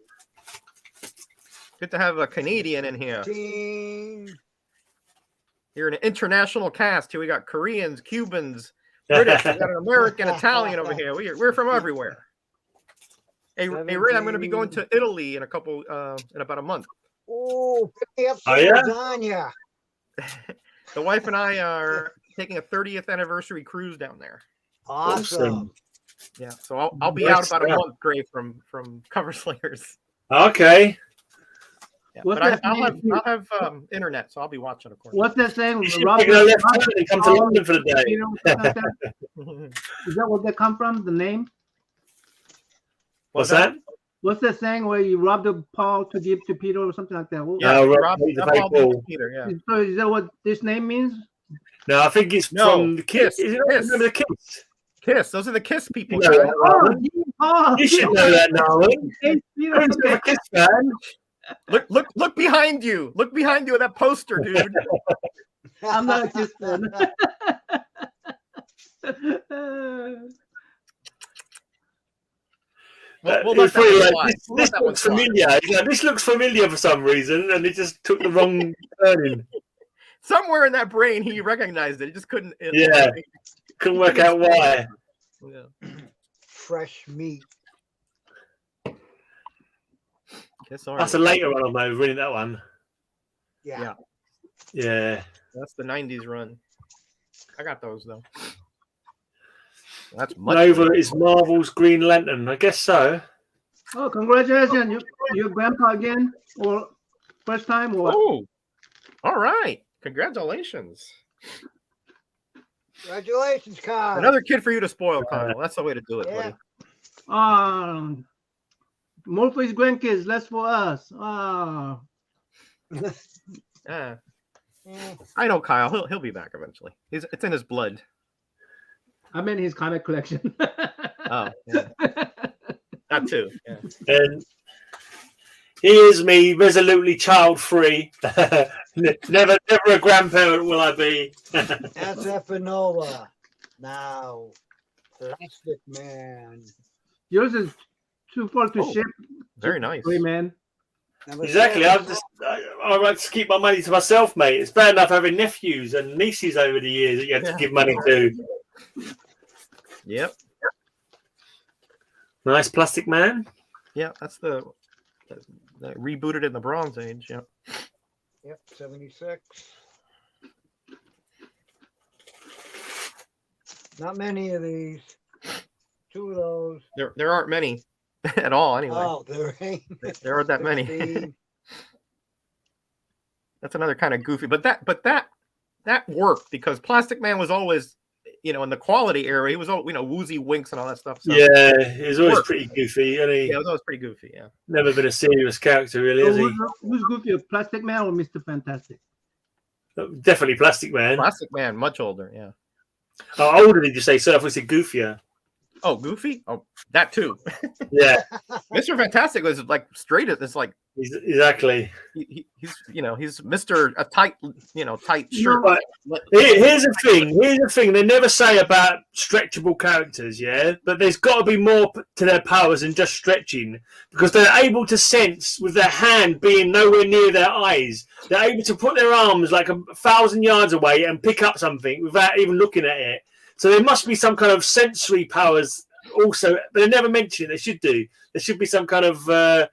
Good to have a Canadian in here. Team. You're an international cast. Here we got Koreans, Cubans, British, we got an American, Italian over here. We're from everywhere. Hey, Ray, I'm going to be going to Italy in about a month. Oh, pick me up some Oh, yeah? lasagna. The wife and I are taking a 30th anniversary cruise down there. Awesome. Yeah, so I'll be out about a month, Gray, from Cover Slayers. Okay. Yeah, What's but that I'll have internet, so I'll be watching, of course. What's that saying? You should take a left turn and come to London for the day. Is that where they come from? The name? What's that? What's that saying where you robbed a Paul to give to Peter or something like that? What, Yeah, Rob, Peter, yeah. So is that what this name means? No, I think it's from the Kiss. Is it Kiss. remember the Kiss? Kiss. Those are the Kiss people. You know that, Nolan. Oh, You should know that, Nolan. Peter. You're a Kiss fan. Look behind you. Look behind you at that poster, dude. I'm not a Kiss fan. We'll let It's really that like, one slide. this looks familiar. He's like, this looks familiar for some reason, and he just took the wrong turning. Somewhere in that brain, he recognized it. He just couldn't. Yeah. Couldn't work out why. Yeah. Fresh meat. Kiss Army. That's a later one, though. Reading that one. Yeah. Yeah. That's the 90s run. I got those, though. That's much Nova better. is Marvel's Green Lantern. I guess so. Oh, congratulations. Your grandpa again? Or first time? Or what? Oh, all right. Congratulations. Congratulations, Kyle. Another kid for you to spoil, Kyle. That's the way to do it, Yeah. buddy. More for his grandkids, less for us. Yeah. I know Kyle. He'll be back eventually. It's in his blood. I'm in his comic collection. Oh, yeah. That too. Yeah. And Here's me, resolutely child-free. never a grandparent will I be. That's Epinola. Now, Plastic Man. Yours is too far to ship. Very nice. Man. Exactly. I like to keep my money to myself, mate. It's bad enough having nephews and nieces over the years that you have to give money to. Yep. Nice Plastic Man. Yeah, that's the rebooted in the Bronze Age. Yep. Yep, 76. Not many of these. 2 of those. There aren't many at all. Anyway. Oh, there ain't. There aren't that many. 15. That's another kind of goofy, but that worked because Plastic Man was always, in the quality area, he was all, woozy winks and all that stuff. So yeah, he's always pretty goofy. And yeah, it was always pretty goofy. Yeah, never been a serious character, really, has he? Who's goofy, Plastic Man or Mr. Fantastic? Definitely Plastic Man. Plastic Man, much older. Yeah. How older did you say? So if we said goofier. Oh, goofy? Oh, that too. Yeah. Mr. Fantastic was like straight at this, like exactly. He's Mr. a tight shirt. But here's the thing. They never say about stretchable characters, yeah. But there's got to be more to their powers than just stretching, because they're able to sense with their hand being nowhere near their eyes. They're able to put their arms like 1,000 yards away and pick up something without even looking at it. So there must be some kind of sensory powers also, but they never mention it. They should do. There should be some kind of, otherwise,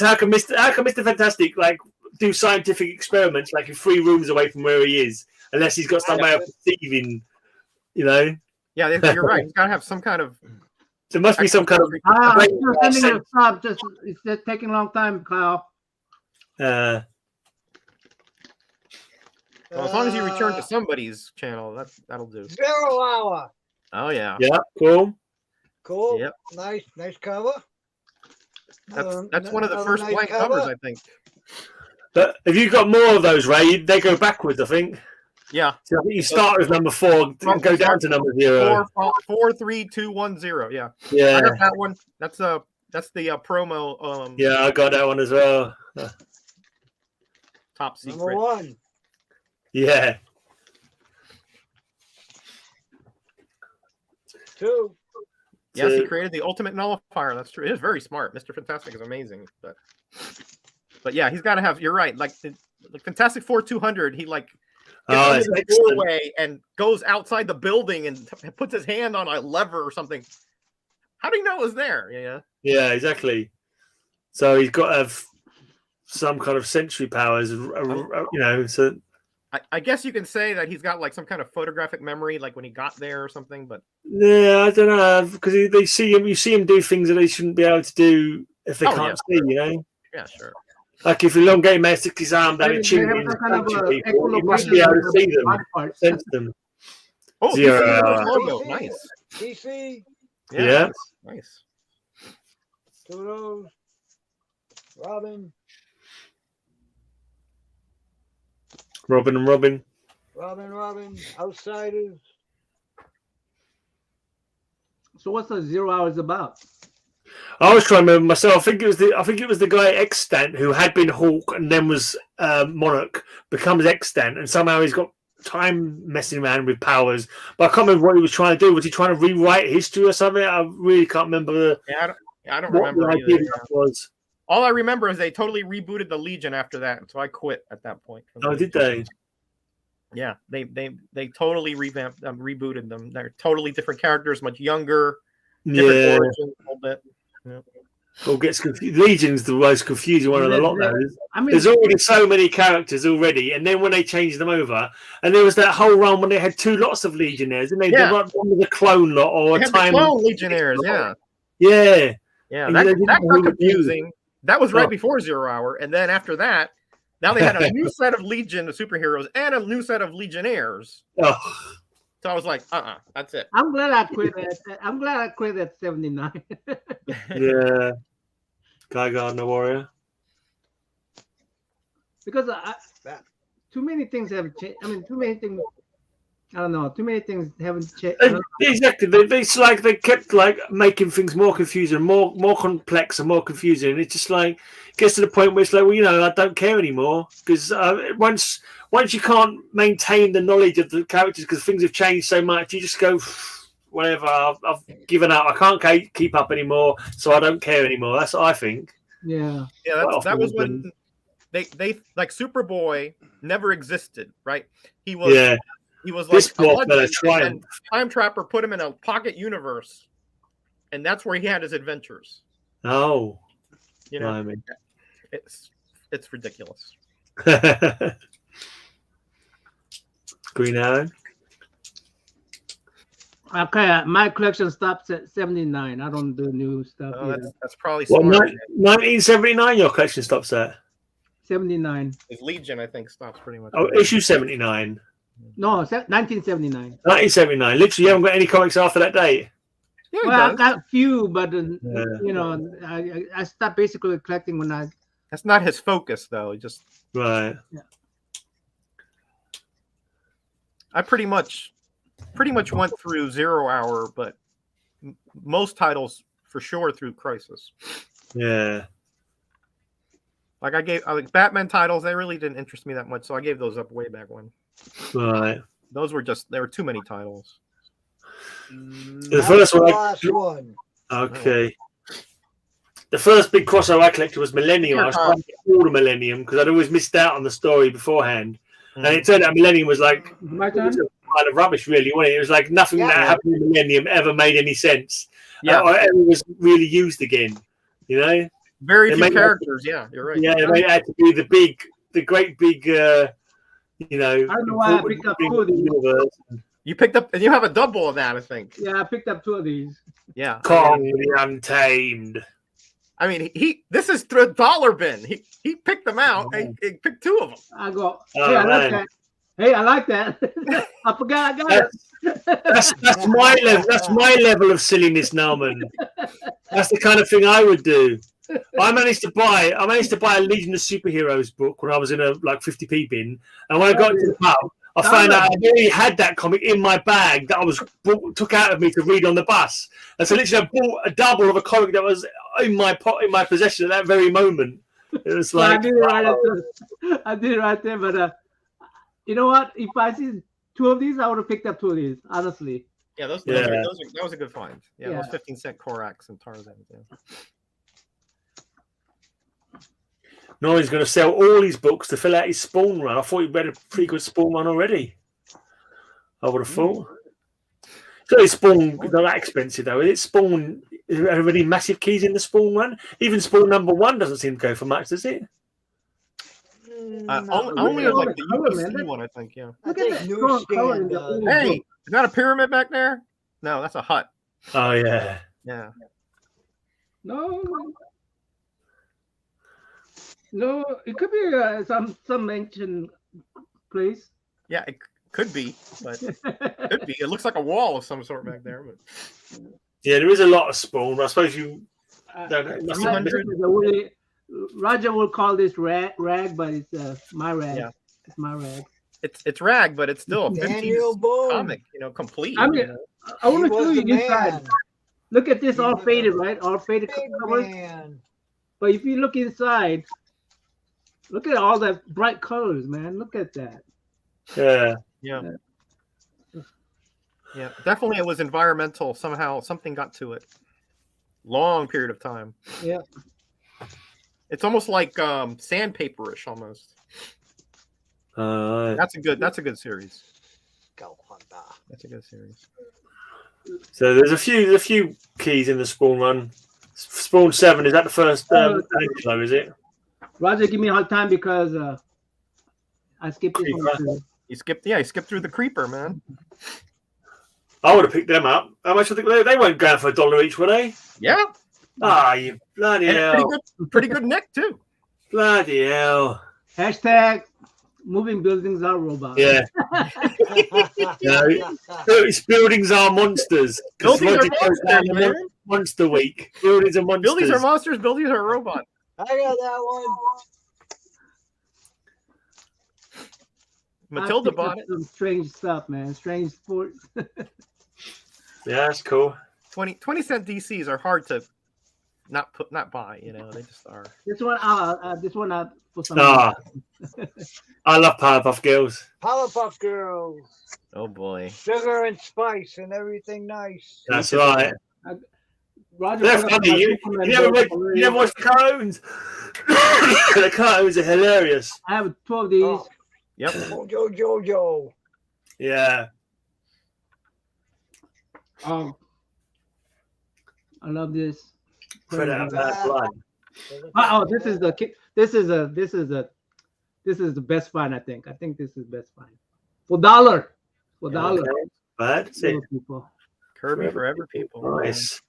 how can Mr. Fantastic do scientific experiments in 3 rooms away from where he is, unless he's got some way of perceiving, Yeah, you're right. He's got to have some kind of. There must be some kind of. It's just taking a long time, Kyle. Well, as long as you return to somebody's channel, that'll do. 0 Hour. Oh yeah. Yeah. Cool. Cool. Yep. Nice cover. That's one of the first blank covers, I think. But if you've got more of those, Ray, they go backwards, I think. Yeah. So I think you start with number 4 and go down to number 0. 4, 3, 2, 1, 0. Yeah. Yeah. I got that one. That's the promo. Yeah, I got that one as well. Top secret. Number 1. Yeah. 2. Yes, he created the ultimate nullifier. That's true. It is very smart. Mr. Fantastic is amazing. But yeah, he's got to have. You're right. Like Fantastic Four 200, he gets into the doorway and goes outside the building and puts his hand on a lever or something. How do you know it was there? Yeah. Yeah, exactly. So he's got to have some kind of sensory powers, So I guess you can say that he's got some kind of photographic memory, like when he got there or something. But yeah, I don't know, because they see him. You see him do things that they shouldn't be able to do if they can't see. Yeah, sure. Like if elongate man sticks his arm down and chin people, he must be able to see them, sense them. Oh, 0 Hour. Logo. Nice. DC. Yeah. Nice. 2 of those. Robin. Robin. Outsiders. So what's the 0 Hours about? I was trying to remember myself. I think it was the guy Extant who had been Hawk and then was Monarch, becomes Extant, and somehow he's got time messing around with powers. But I can't remember what he was trying to do. Was he trying to rewrite history or something? I really can't remember. I don't remember what the idea was. All I remember is they totally rebooted the Legion after that, and so I quit at that point. Oh, did they? Yeah, they totally revamped them, rebooted them. They're totally different characters, much younger, different origins, a little bit. Yeah. Well, gets confused. Legion's the most confusing one of the lot. I mean, there's already so many characters already, and then when they changed them over, and there was that whole run when they had 2 lots of Legionnaires, and they did one with a clone lot or a time clone Legionnaires. Yeah. That got confusing. That was right before 0 Hour, and then after that, now they had a new set of Legion of superheroes and a new set of Legionnaires. So I was like, that's it. I'm glad I quit at 79. Yeah. Guy Gardner Warrior. Because too many things have changed. I mean, too many things I don't know. Too many things haven't changed. Exactly. It's like they kept like making things more confusing, more complex, and more confusing. And it's just like gets to the point where it's like, well, you know, I don't care anymore because once you can't maintain the knowledge of the characters because things have changed so much, you just go, whatever. I've given up. I can't keep up anymore, so I don't care anymore. That's what I think. Yeah. Yeah, that was when they like Superboy never existed, right? He was This like a book, legend, Triumph. and Time Trapper put him in a pocket universe, and that's where he had his adventures. Oh, You know, it's ridiculous. Green Arrow. Okay, my collection stops at 79. I don't do new stuff. Oh, that's probably Well, smart. 1979, your collection stops at. 79. His Legion, I think, stops pretty much. Oh, issue 79. No, 1979. 1979. Literally, you haven't got any comics after that date. Yeah, Well, I've got a few, but you know, I stopped basically collecting when I. That's not his focus, though. He just Right. Yeah. I pretty much went through 0 Hour, but most titles for sure through Crisis. Yeah. Like like Batman titles, they really didn't interest me that much, so I gave those up way back when. Right. Those were there were too many titles. The first one. Last one. Okay. The first big crossover I collected was Millennium. I was trying to get all the Millennium because I'd always missed out on the story beforehand. And it turned out Millennium was like My turn? kind of rubbish, really, wasn't it? It was like nothing that happened in Millennium ever made any sense. Yeah. Or ever was really used again. You know? Very few characters. Yeah, you're right. Yeah, it had to be the great big, you know. I don't know why I picked up two of these. Universe. You picked up, and you have a double of that, I think. Yeah, I picked up two of these. Yeah. Kong the Untamed. I mean, this is through a dollar bin. He picked them out. He picked two of them. I go, Oh, hey, I like man. that. Hey, I like that. I forgot I got it. That's my level. That's my level of silliness, Norman. That's the kind of thing I would do. I managed to buy a Legion of Superheroes book when I was in a like 50p bin, and when I got to the pub, I found out I really had that comic in my bag that I was took out of me to read on the bus, and so literally I bought a double of a comic that was in my possession at that very moment. It was like I did it right there, but you know what? If I see two of these, I would have picked up two of these. Honestly. Yeah, that was a good find. Yeah, those 15-cent Korax and Tarzan. Yeah. Norman's going to sell all his books to fill out his Spawn run. I thought he'd read a pretty good Spawn run already. I would have thought. So his Spawn not that expensive though. Is it Spawn? Are there any massive keys in the Spawn run? Even Spawn #1 doesn't seem to go for much, does it? Only like the UPC one, I think. Yeah. Look at that color in the old Hey, book. is that a pyramid back there? No, that's a hut. Oh yeah. Yeah. No, it could be some ancient place. Yeah, it could be, but could be. It looks like a wall of some sort back there. But Yeah, there is a lot of Spawn. I suppose you. Roger will call this rag, but it's my rag. Yeah. It's my rag. It's rag, but it's still a 50s Boom. comic, complete. I mean, I want to show you inside. Man. Look at this, all faded, right? All faded Big covers. man. But if you look inside, look at all that bright colors, man. Look at that. Yeah. Yeah, definitely it was environmental. Somehow something got to it. Long period of time. Yeah. It's almost like sandpaperish almost. That's a good series. That's a good series. So there's a few keys in the Spawn run. Spawn 7, is that the first flow, is it? Roger, give me a hard time because I skipped this one. He skipped through the Creeper, man. I would have picked them up. How much I think they weren't going for $1 each, were they? Yeah. You bloody hell. Pretty good nick too. Bloody hell. Hashtag moving buildings are robots. Yeah. These buildings are monsters. Buildings are monsters, man. Monster week. Buildings are monsters. Buildings are monsters. Buildings are robots. I got that one. Matilda bought it. Some strange stuff, man. Strange sports. Yeah, that's cool. 20-cent DCs are hard to not buy. You know, they just are. This one, for some. Ah, I love Powerpuff Girls. Powerpuff Girls. Oh boy. Sugar and spice and everything nice. That's right. Roger, They're funny. You never watched the cartoons? The cartoons are hilarious. I have 2 of these. Oh. Yep. Jojo. Yeah. I love this. Predator Bad Blood. Oh, this is the best find. I think this is best find for $1. For $1. Okay. Bad. See. Kirby Forever people. Nice.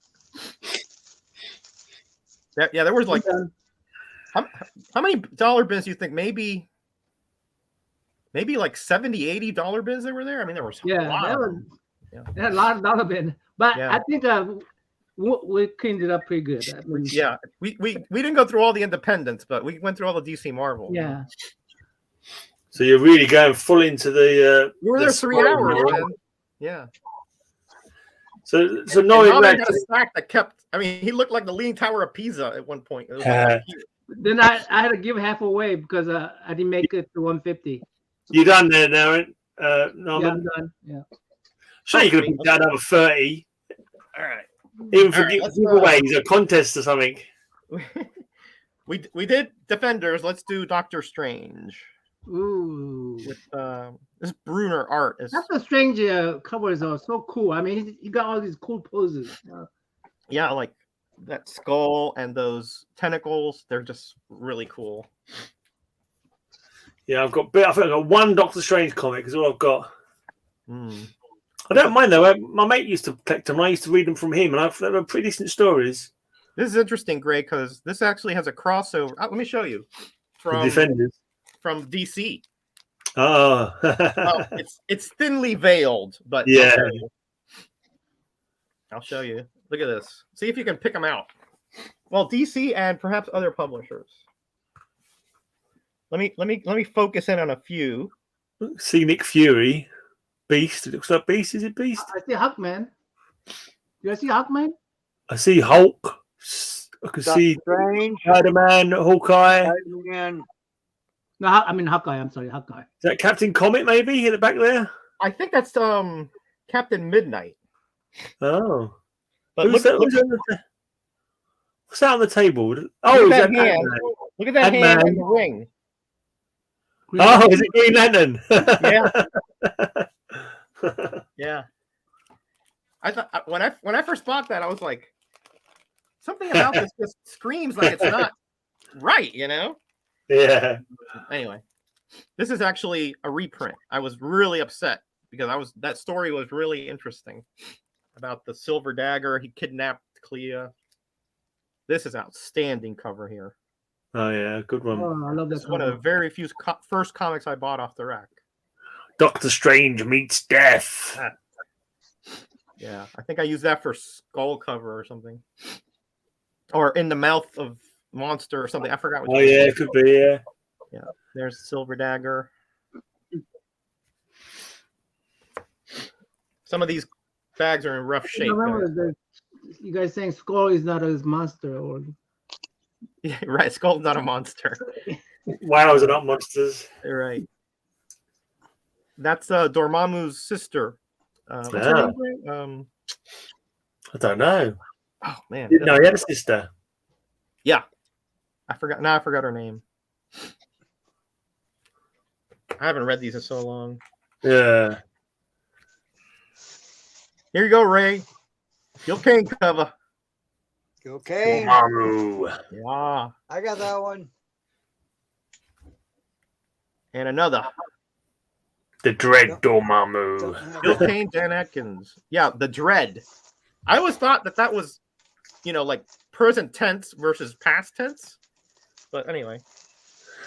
Yeah, there was like how many dollar bins do you think? Maybe like $70, $80 bins that were there. I mean, there was they had a lot of dollar bin, but I think we cleaned it up pretty good. I mean, we didn't go through all the independents, but we went through all the DC Marvel. Yeah. So you're really going full into the. We were there 3 hours. Man. Yeah. So knowing that had a stack that kept. I mean, he looked like the Leaning Tower of Pisa at one point. It was then I had to give half away because I didn't make it to 150. You done there now, Norman? Yeah, I'm done. Yeah. Sure, you could have put down another 30. All right. Even for giveaways, a contest or something. We did Defenders. Let's do Doctor Strange. Ooh. With this Brunner art. That's the Strange covers are so cool. I mean, he got all these cool poses. Yeah, like that skull and those tentacles. They're just really cool. Yeah, I think I've got one Doctor Strange comic is all I've got. I don't mind though. My mate used to collect them. I used to read them from him, and they were pretty decent stories. This is interesting, Greg, because this actually has a crossover. Let me show you. From Defenders. From DC. Oh. it's thinly veiled, but yeah. I'll show you. Look at this. See if you can pick them out. Well, DC and perhaps other publishers. Let me focus in on a few. See Nick Fury, Beast. It looks like Beast. Is it Beast? I see Hawkman. Do I see Hawkman? I see Hulk. I can see Spider-Man, Hawkeye. No, I mean Hawkeye. I'm sorry, Hawkeye. Is that Captain Comet maybe in the back there? I think that's Captain Midnight. Oh. But what's that on the table? Oh, look at that hand. Look at that hand in the ring. Oh, is it Green Lantern? Yeah. Yeah. I thought when I first bought that, I was like, something about this just screams like it's not right, you know? Yeah. Anyway, this is actually a reprint. I was really upset because that story was really interesting about the Silver Dagger. He kidnapped Clea. This is outstanding cover here. Oh yeah, good one. Oh, I love this. It's one of the very few first comics I bought off the rack. Doctor Strange meets death. Yeah, I think I used that for Skull cover or something, or In the Mouth of Monster or something. I forgot. What it could be. Yeah. Yeah. There's Silver Dagger. Some of these bags are in rough shape. You guys saying Skull is not a monster, or yeah, right? Skull's not a monster. Wows are not monsters. You're right. That's Dormammu's sister. What's her name? I don't know. Oh man, no, he had a sister. Yeah, I forgot. Now I forgot her name. I haven't read these in so long. Yeah. Here you go, Ray. Gil Kane cover. Gil Kane. Yeah. I got that one. And another. The Dread Dormammu. Gil Kane, Dan Atkins. Yeah, the Dread. I always thought that was, like present tense versus past tense. But anyway.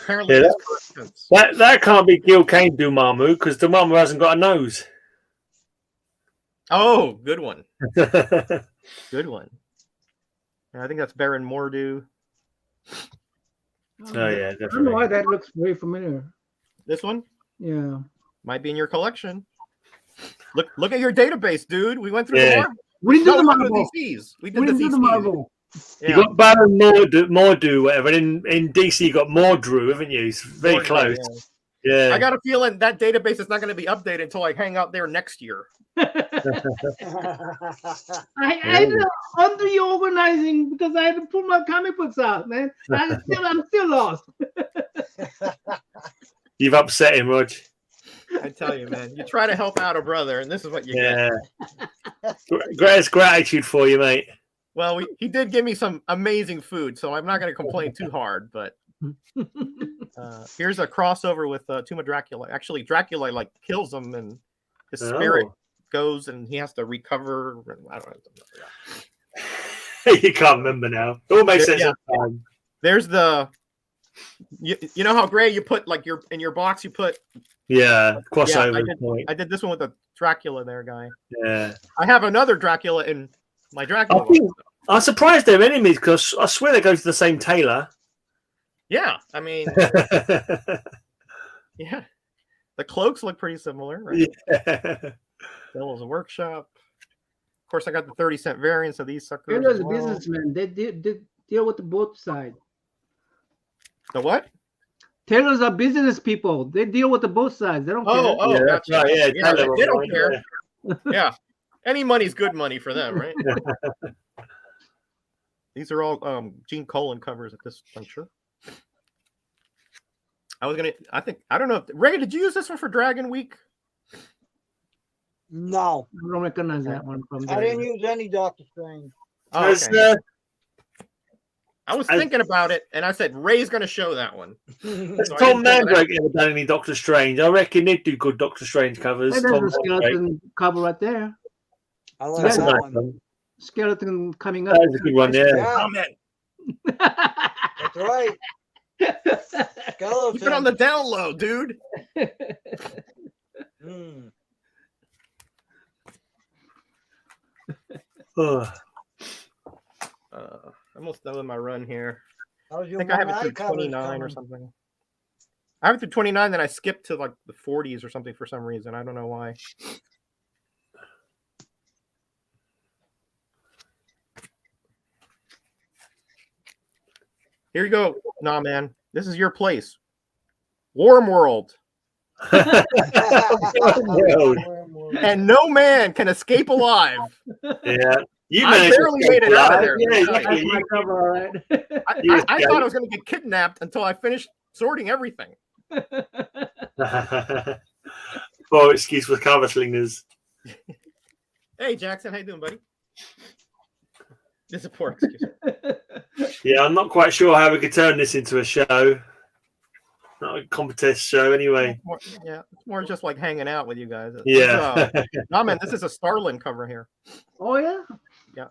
Apparently it's present tense. That can't be Gil Kane Dormammu because Dormammu hasn't got a nose. Oh, good one. Good one. I think that's Baron Mordo. Oh, yeah, definitely. I don't know why that looks very familiar. This one? Yeah. Might be in your collection. Look at your database, dude. We went through Yeah. the Marvel. We did No, the we did Marvel. the DCs. We We did the did the DCs. Marvel. You Yeah. got Baron Mordu, whatever. In DC, you got Mordru, haven't you? It's very Mordru, close. yeah. Yeah. I got a feeling that database is not going to be updated until I hang out there next year. I did under-organizing because I had to pull my comic books out, man. I'm still lost. You've upset him, Rog. I tell you, man. You try to help out a brother, and this is what you get. Yeah. Greatest gratitude for you, mate. Well, he did give me some amazing food, so I'm not going to complain too hard. But here's a crossover with Tomb of Dracula. Actually, Dracula like kills him, and his spirit goes, and he has to recover. I don't know. You can't remember now. It all makes sense. Yeah. There's the. You know how Gray you put like in your box you put crossover. I did this one with the Dracula there, guy. Yeah. I have another Dracula in my Dracula. I'm surprised they're enemies because I swear they go to the same tailor. Yeah, I mean, yeah, the cloaks look pretty similar, right? Yeah. Devil's Workshop. Of course, I got the 30-cent variants of these suckers. Taylor's a businessman. They deal with the both sides. The what? Tailors are business people. They deal with the both sides. They don't care. Yeah, that's right. Yeah, they don't care. Yeah, any money's good money for them, right? These are all Gene Colan covers at this juncture. I don't know. Ray, did you use this one for Dragon Week? No. I don't recognize that one from there. I didn't use any Doctor Strange. Oh, okay. I was thinking about it, and I said Ray's going to show that one. Has Tom Mandrake ever done any Doctor Strange? I reckon he'd do good Doctor Strange covers. Hey, there's a skeleton cover right there. I like that one. Skeleton coming up. That's a good one, yeah. Comment. That's right. Skeleton. Keep it on the down low, dude. Almost done with my run here. I think I have it through 29 or something. I have it through 29, then I skipped to like the 40s or something for some reason. I don't know why. Here you go. Nah, man. This is your place. Warm World. And no man can escape alive. Yeah. I barely made it out of there. Yeah, I thought I was going to get kidnapped until I finished sorting everything. Poor excuse for cover slingers. Hey, Jackson. How you doing, buddy? This is a poor excuse. Yeah, I'm not quite sure how we could turn this into a show. Not a contest show, anyway. It's more just like hanging out with you guys. Yeah. No, man, this is a Starlin cover here. Oh, yeah? Yeah.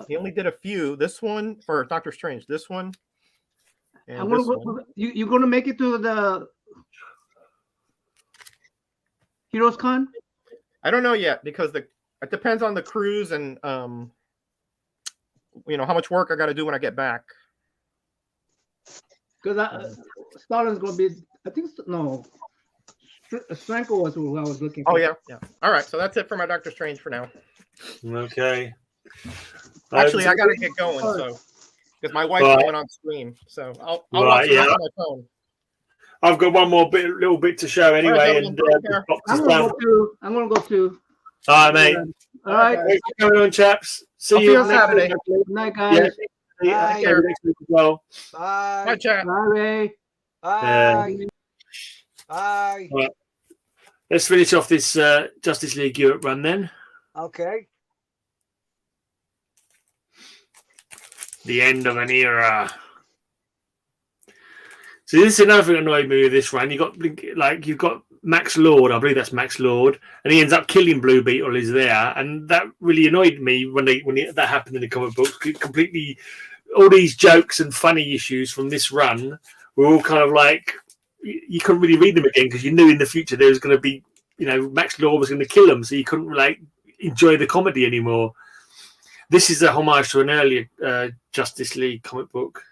He only did a few. This one for Doctor Strange. This one. And this one. You're going to make it to the Heroes Con? I don't know yet because it depends on the cruise and how much work I got to do when I get back. Because Stalin's going to be, I think, no, Stranko was who I was looking for. Oh, yeah. All right, so that's it for my Doctor Strange for now. Okay. Actually, I got to get going, so because my wife's going on stream, so I'll watch it on my phone. I've got one more little bit to show anyway, right, and I'm going to go too. All right, mate. All right. Thanks for coming on, chaps. See you on Saturday. Good night, guys. Yeah. Next week as well. Bye. Bye, chat. Bye, Ray. Bye. Bye. Right. Let's finish off this Justice League Europe run then. Okay. The end of an era. So this is another thing that annoyed me with this run. You've got Max Lord, I believe that's Max Lord, and he ends up killing Blue Beetle. Is there, and that really annoyed me when that happened in the comic books. Completely, all these jokes and funny issues from this run were all kind of like you couldn't really read them again because you knew in the future there was going to be, Max Lord was going to kill him, so you couldn't enjoy the comedy anymore. This is a homage to an earlier Justice League comic book.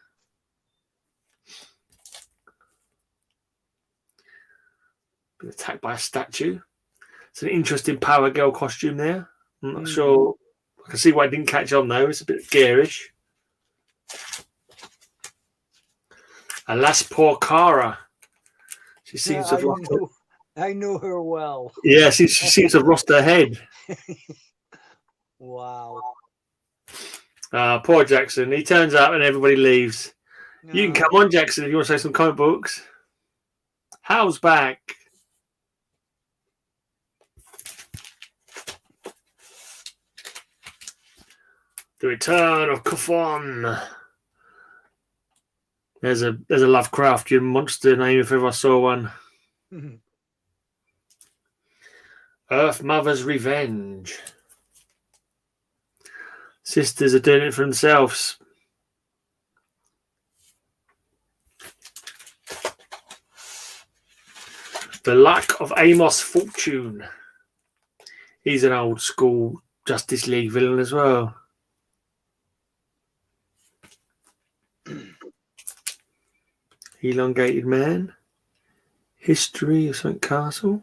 attacked by a statue. It's an interesting Power Girl costume there. I'm not sure. I can see why it didn't catch on though. It's a bit garish. Alas, poor Kara. She seems to have lost her. I knew her well. Yeah, she seems to have lost her head. Wow. Poor Jackson. He turns up and everybody leaves. No. You can come on, Jackson, if you want to say some comic books. Hal's back. The return of Kuffon. There's a Lovecraftian monster name if ever I saw one. Earth Mother's Revenge. Sisters are doing it for themselves. The Luck of Amos Fortune. He's an old school Justice League villain as well. Elongated Man. History of St. Castle.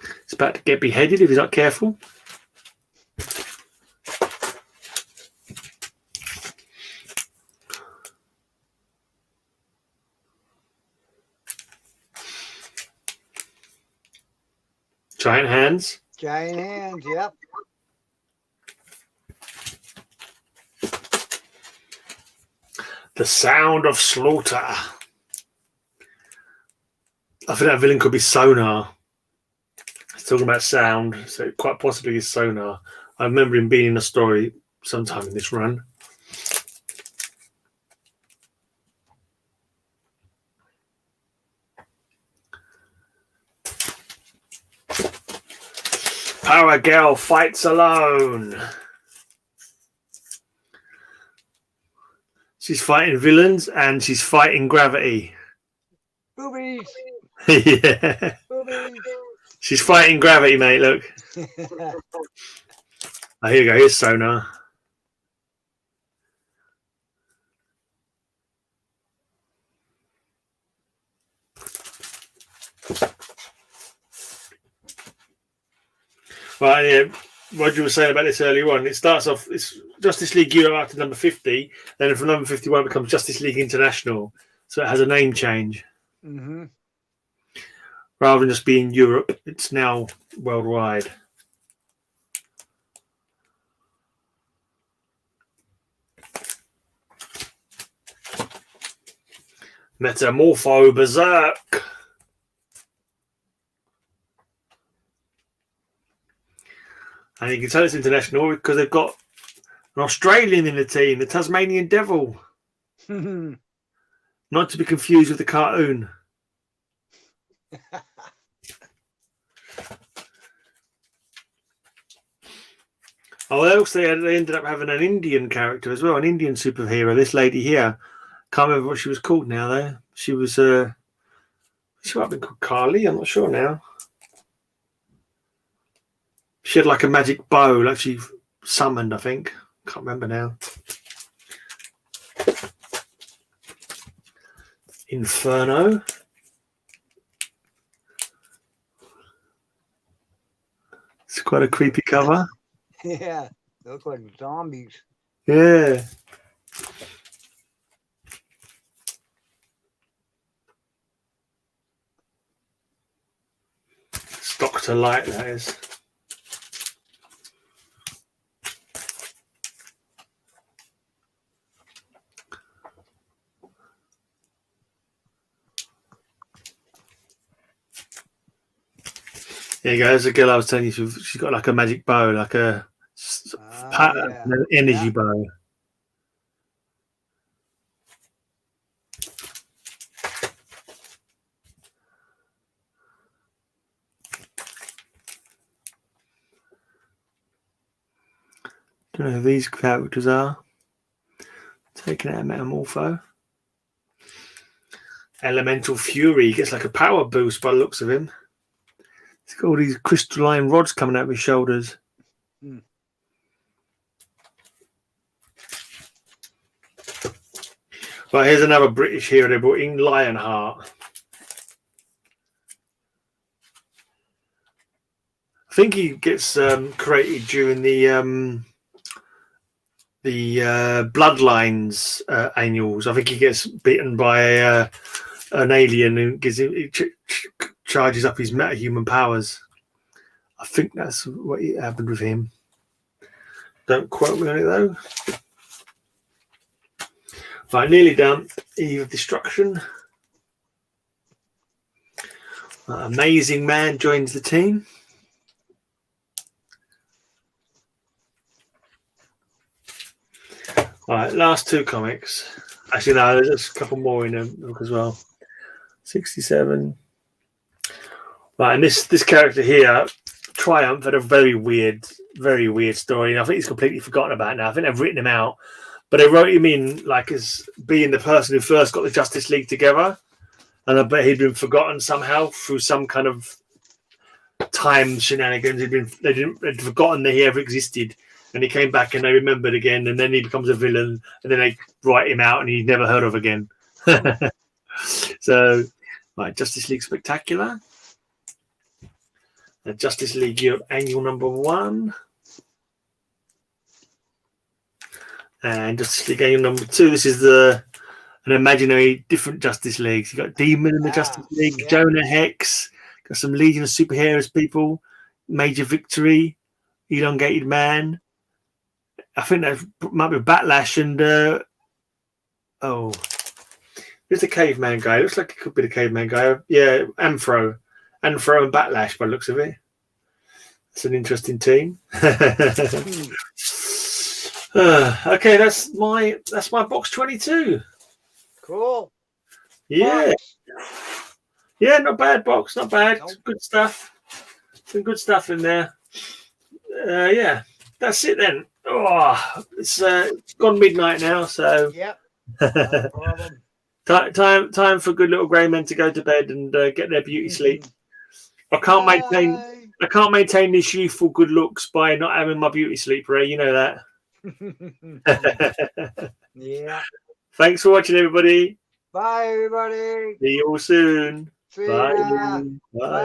He's about to get beheaded if he's not careful. Giant Hands. Giant Hands, yep. The Sound of Slaughter. I think that villain could be Sonar. He's talking about sound, so it quite possibly is Sonar. I remember him being in a story sometime in this run. Power Girl fights alone. She's fighting villains and she's fighting gravity. Boobies. Yeah. Boobies. She's fighting gravity, mate. Look. Oh, here you go. Here's Sonar. Well, yeah, Roger was saying about this earlier on. It starts off, it's Justice League Europe up to number 50, then from number 51 it becomes Justice League International. So it has a name change. Mm-hmm. Rather than just being Europe, it's now worldwide. Metamorpho Berserk. And you can tell it's international because they've got an Australian in the team, the Tasmanian Devil. Not to be confused with the cartoon. Oh, also they ended up having an Indian character as well, an Indian superhero. This lady here, can't remember what she was called now though. She was, she might have been called Carly. I'm not sure now. She had like a magic bow, like she summoned, I think. Can't remember now. Inferno. It's quite a creepy cover. Yeah, they look like zombies. Yeah. It's Dr. Light, that is. There you go. There's a girl I was telling you. She's got like a magic bow, like a pattern, an energy bow. Don't know who these characters are. Taking out a Metamorpho. Elemental Fury. He gets like a power boost by the looks of him. He's got all these crystalline rods coming out of his shoulders. Right, here's another British hero they brought in, Lionheart. think he gets created during the Bloodlines annuals. I think he gets beaten by an alien who gives him charges up his metahuman powers. I think that's what happened with him. Don't quote me on it though. Right, nearly done. Eve of Destruction. Amazing Man joins the team. All right, last two comics. Actually, no, there's a couple more in the book as well. 67. Right, and this character here, Triumph, had a very weird story. And I think he's completely forgotten about it now. I think they've written him out, but they wrote him in like as being the person who first got the Justice League together. And I bet he'd been forgotten somehow through some kind of time shenanigans. They'd forgotten that he ever existed. And he came back and they remembered again. And then he becomes a villain. And then they write him out and he's never heard of again. So, right, Justice League Spectacular. Justice League Europe Annual #1. And Justice League Annual #2. This is an imaginary different Justice Leagues. You got Demon in the Justice League, yeah. Jonah Hex, got some Legion of Superheroes people, Major Victory, Elongated Man. I think that might be Batlash and there's the Caveman guy. Looks like it could be the Caveman guy. Yeah, Anthro and Batlash by the looks of it. It's an interesting team. Okay, that's my box 22. Cool. Yeah. Box. Yeah, not bad box, not bad. Nope. Good stuff. Some good stuff in there. Yeah, that's it then. Oh, it's gone midnight now, so Yep. No problem. time for good little grey men to go to bed and get their beauty sleep. I can't maintain this youthful good looks by not having my beauty sleep, Ray. You know that. Yeah. Thanks for watching, everybody. Bye, everybody. See you all soon. See Bye. ya. Bye.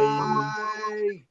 Bye.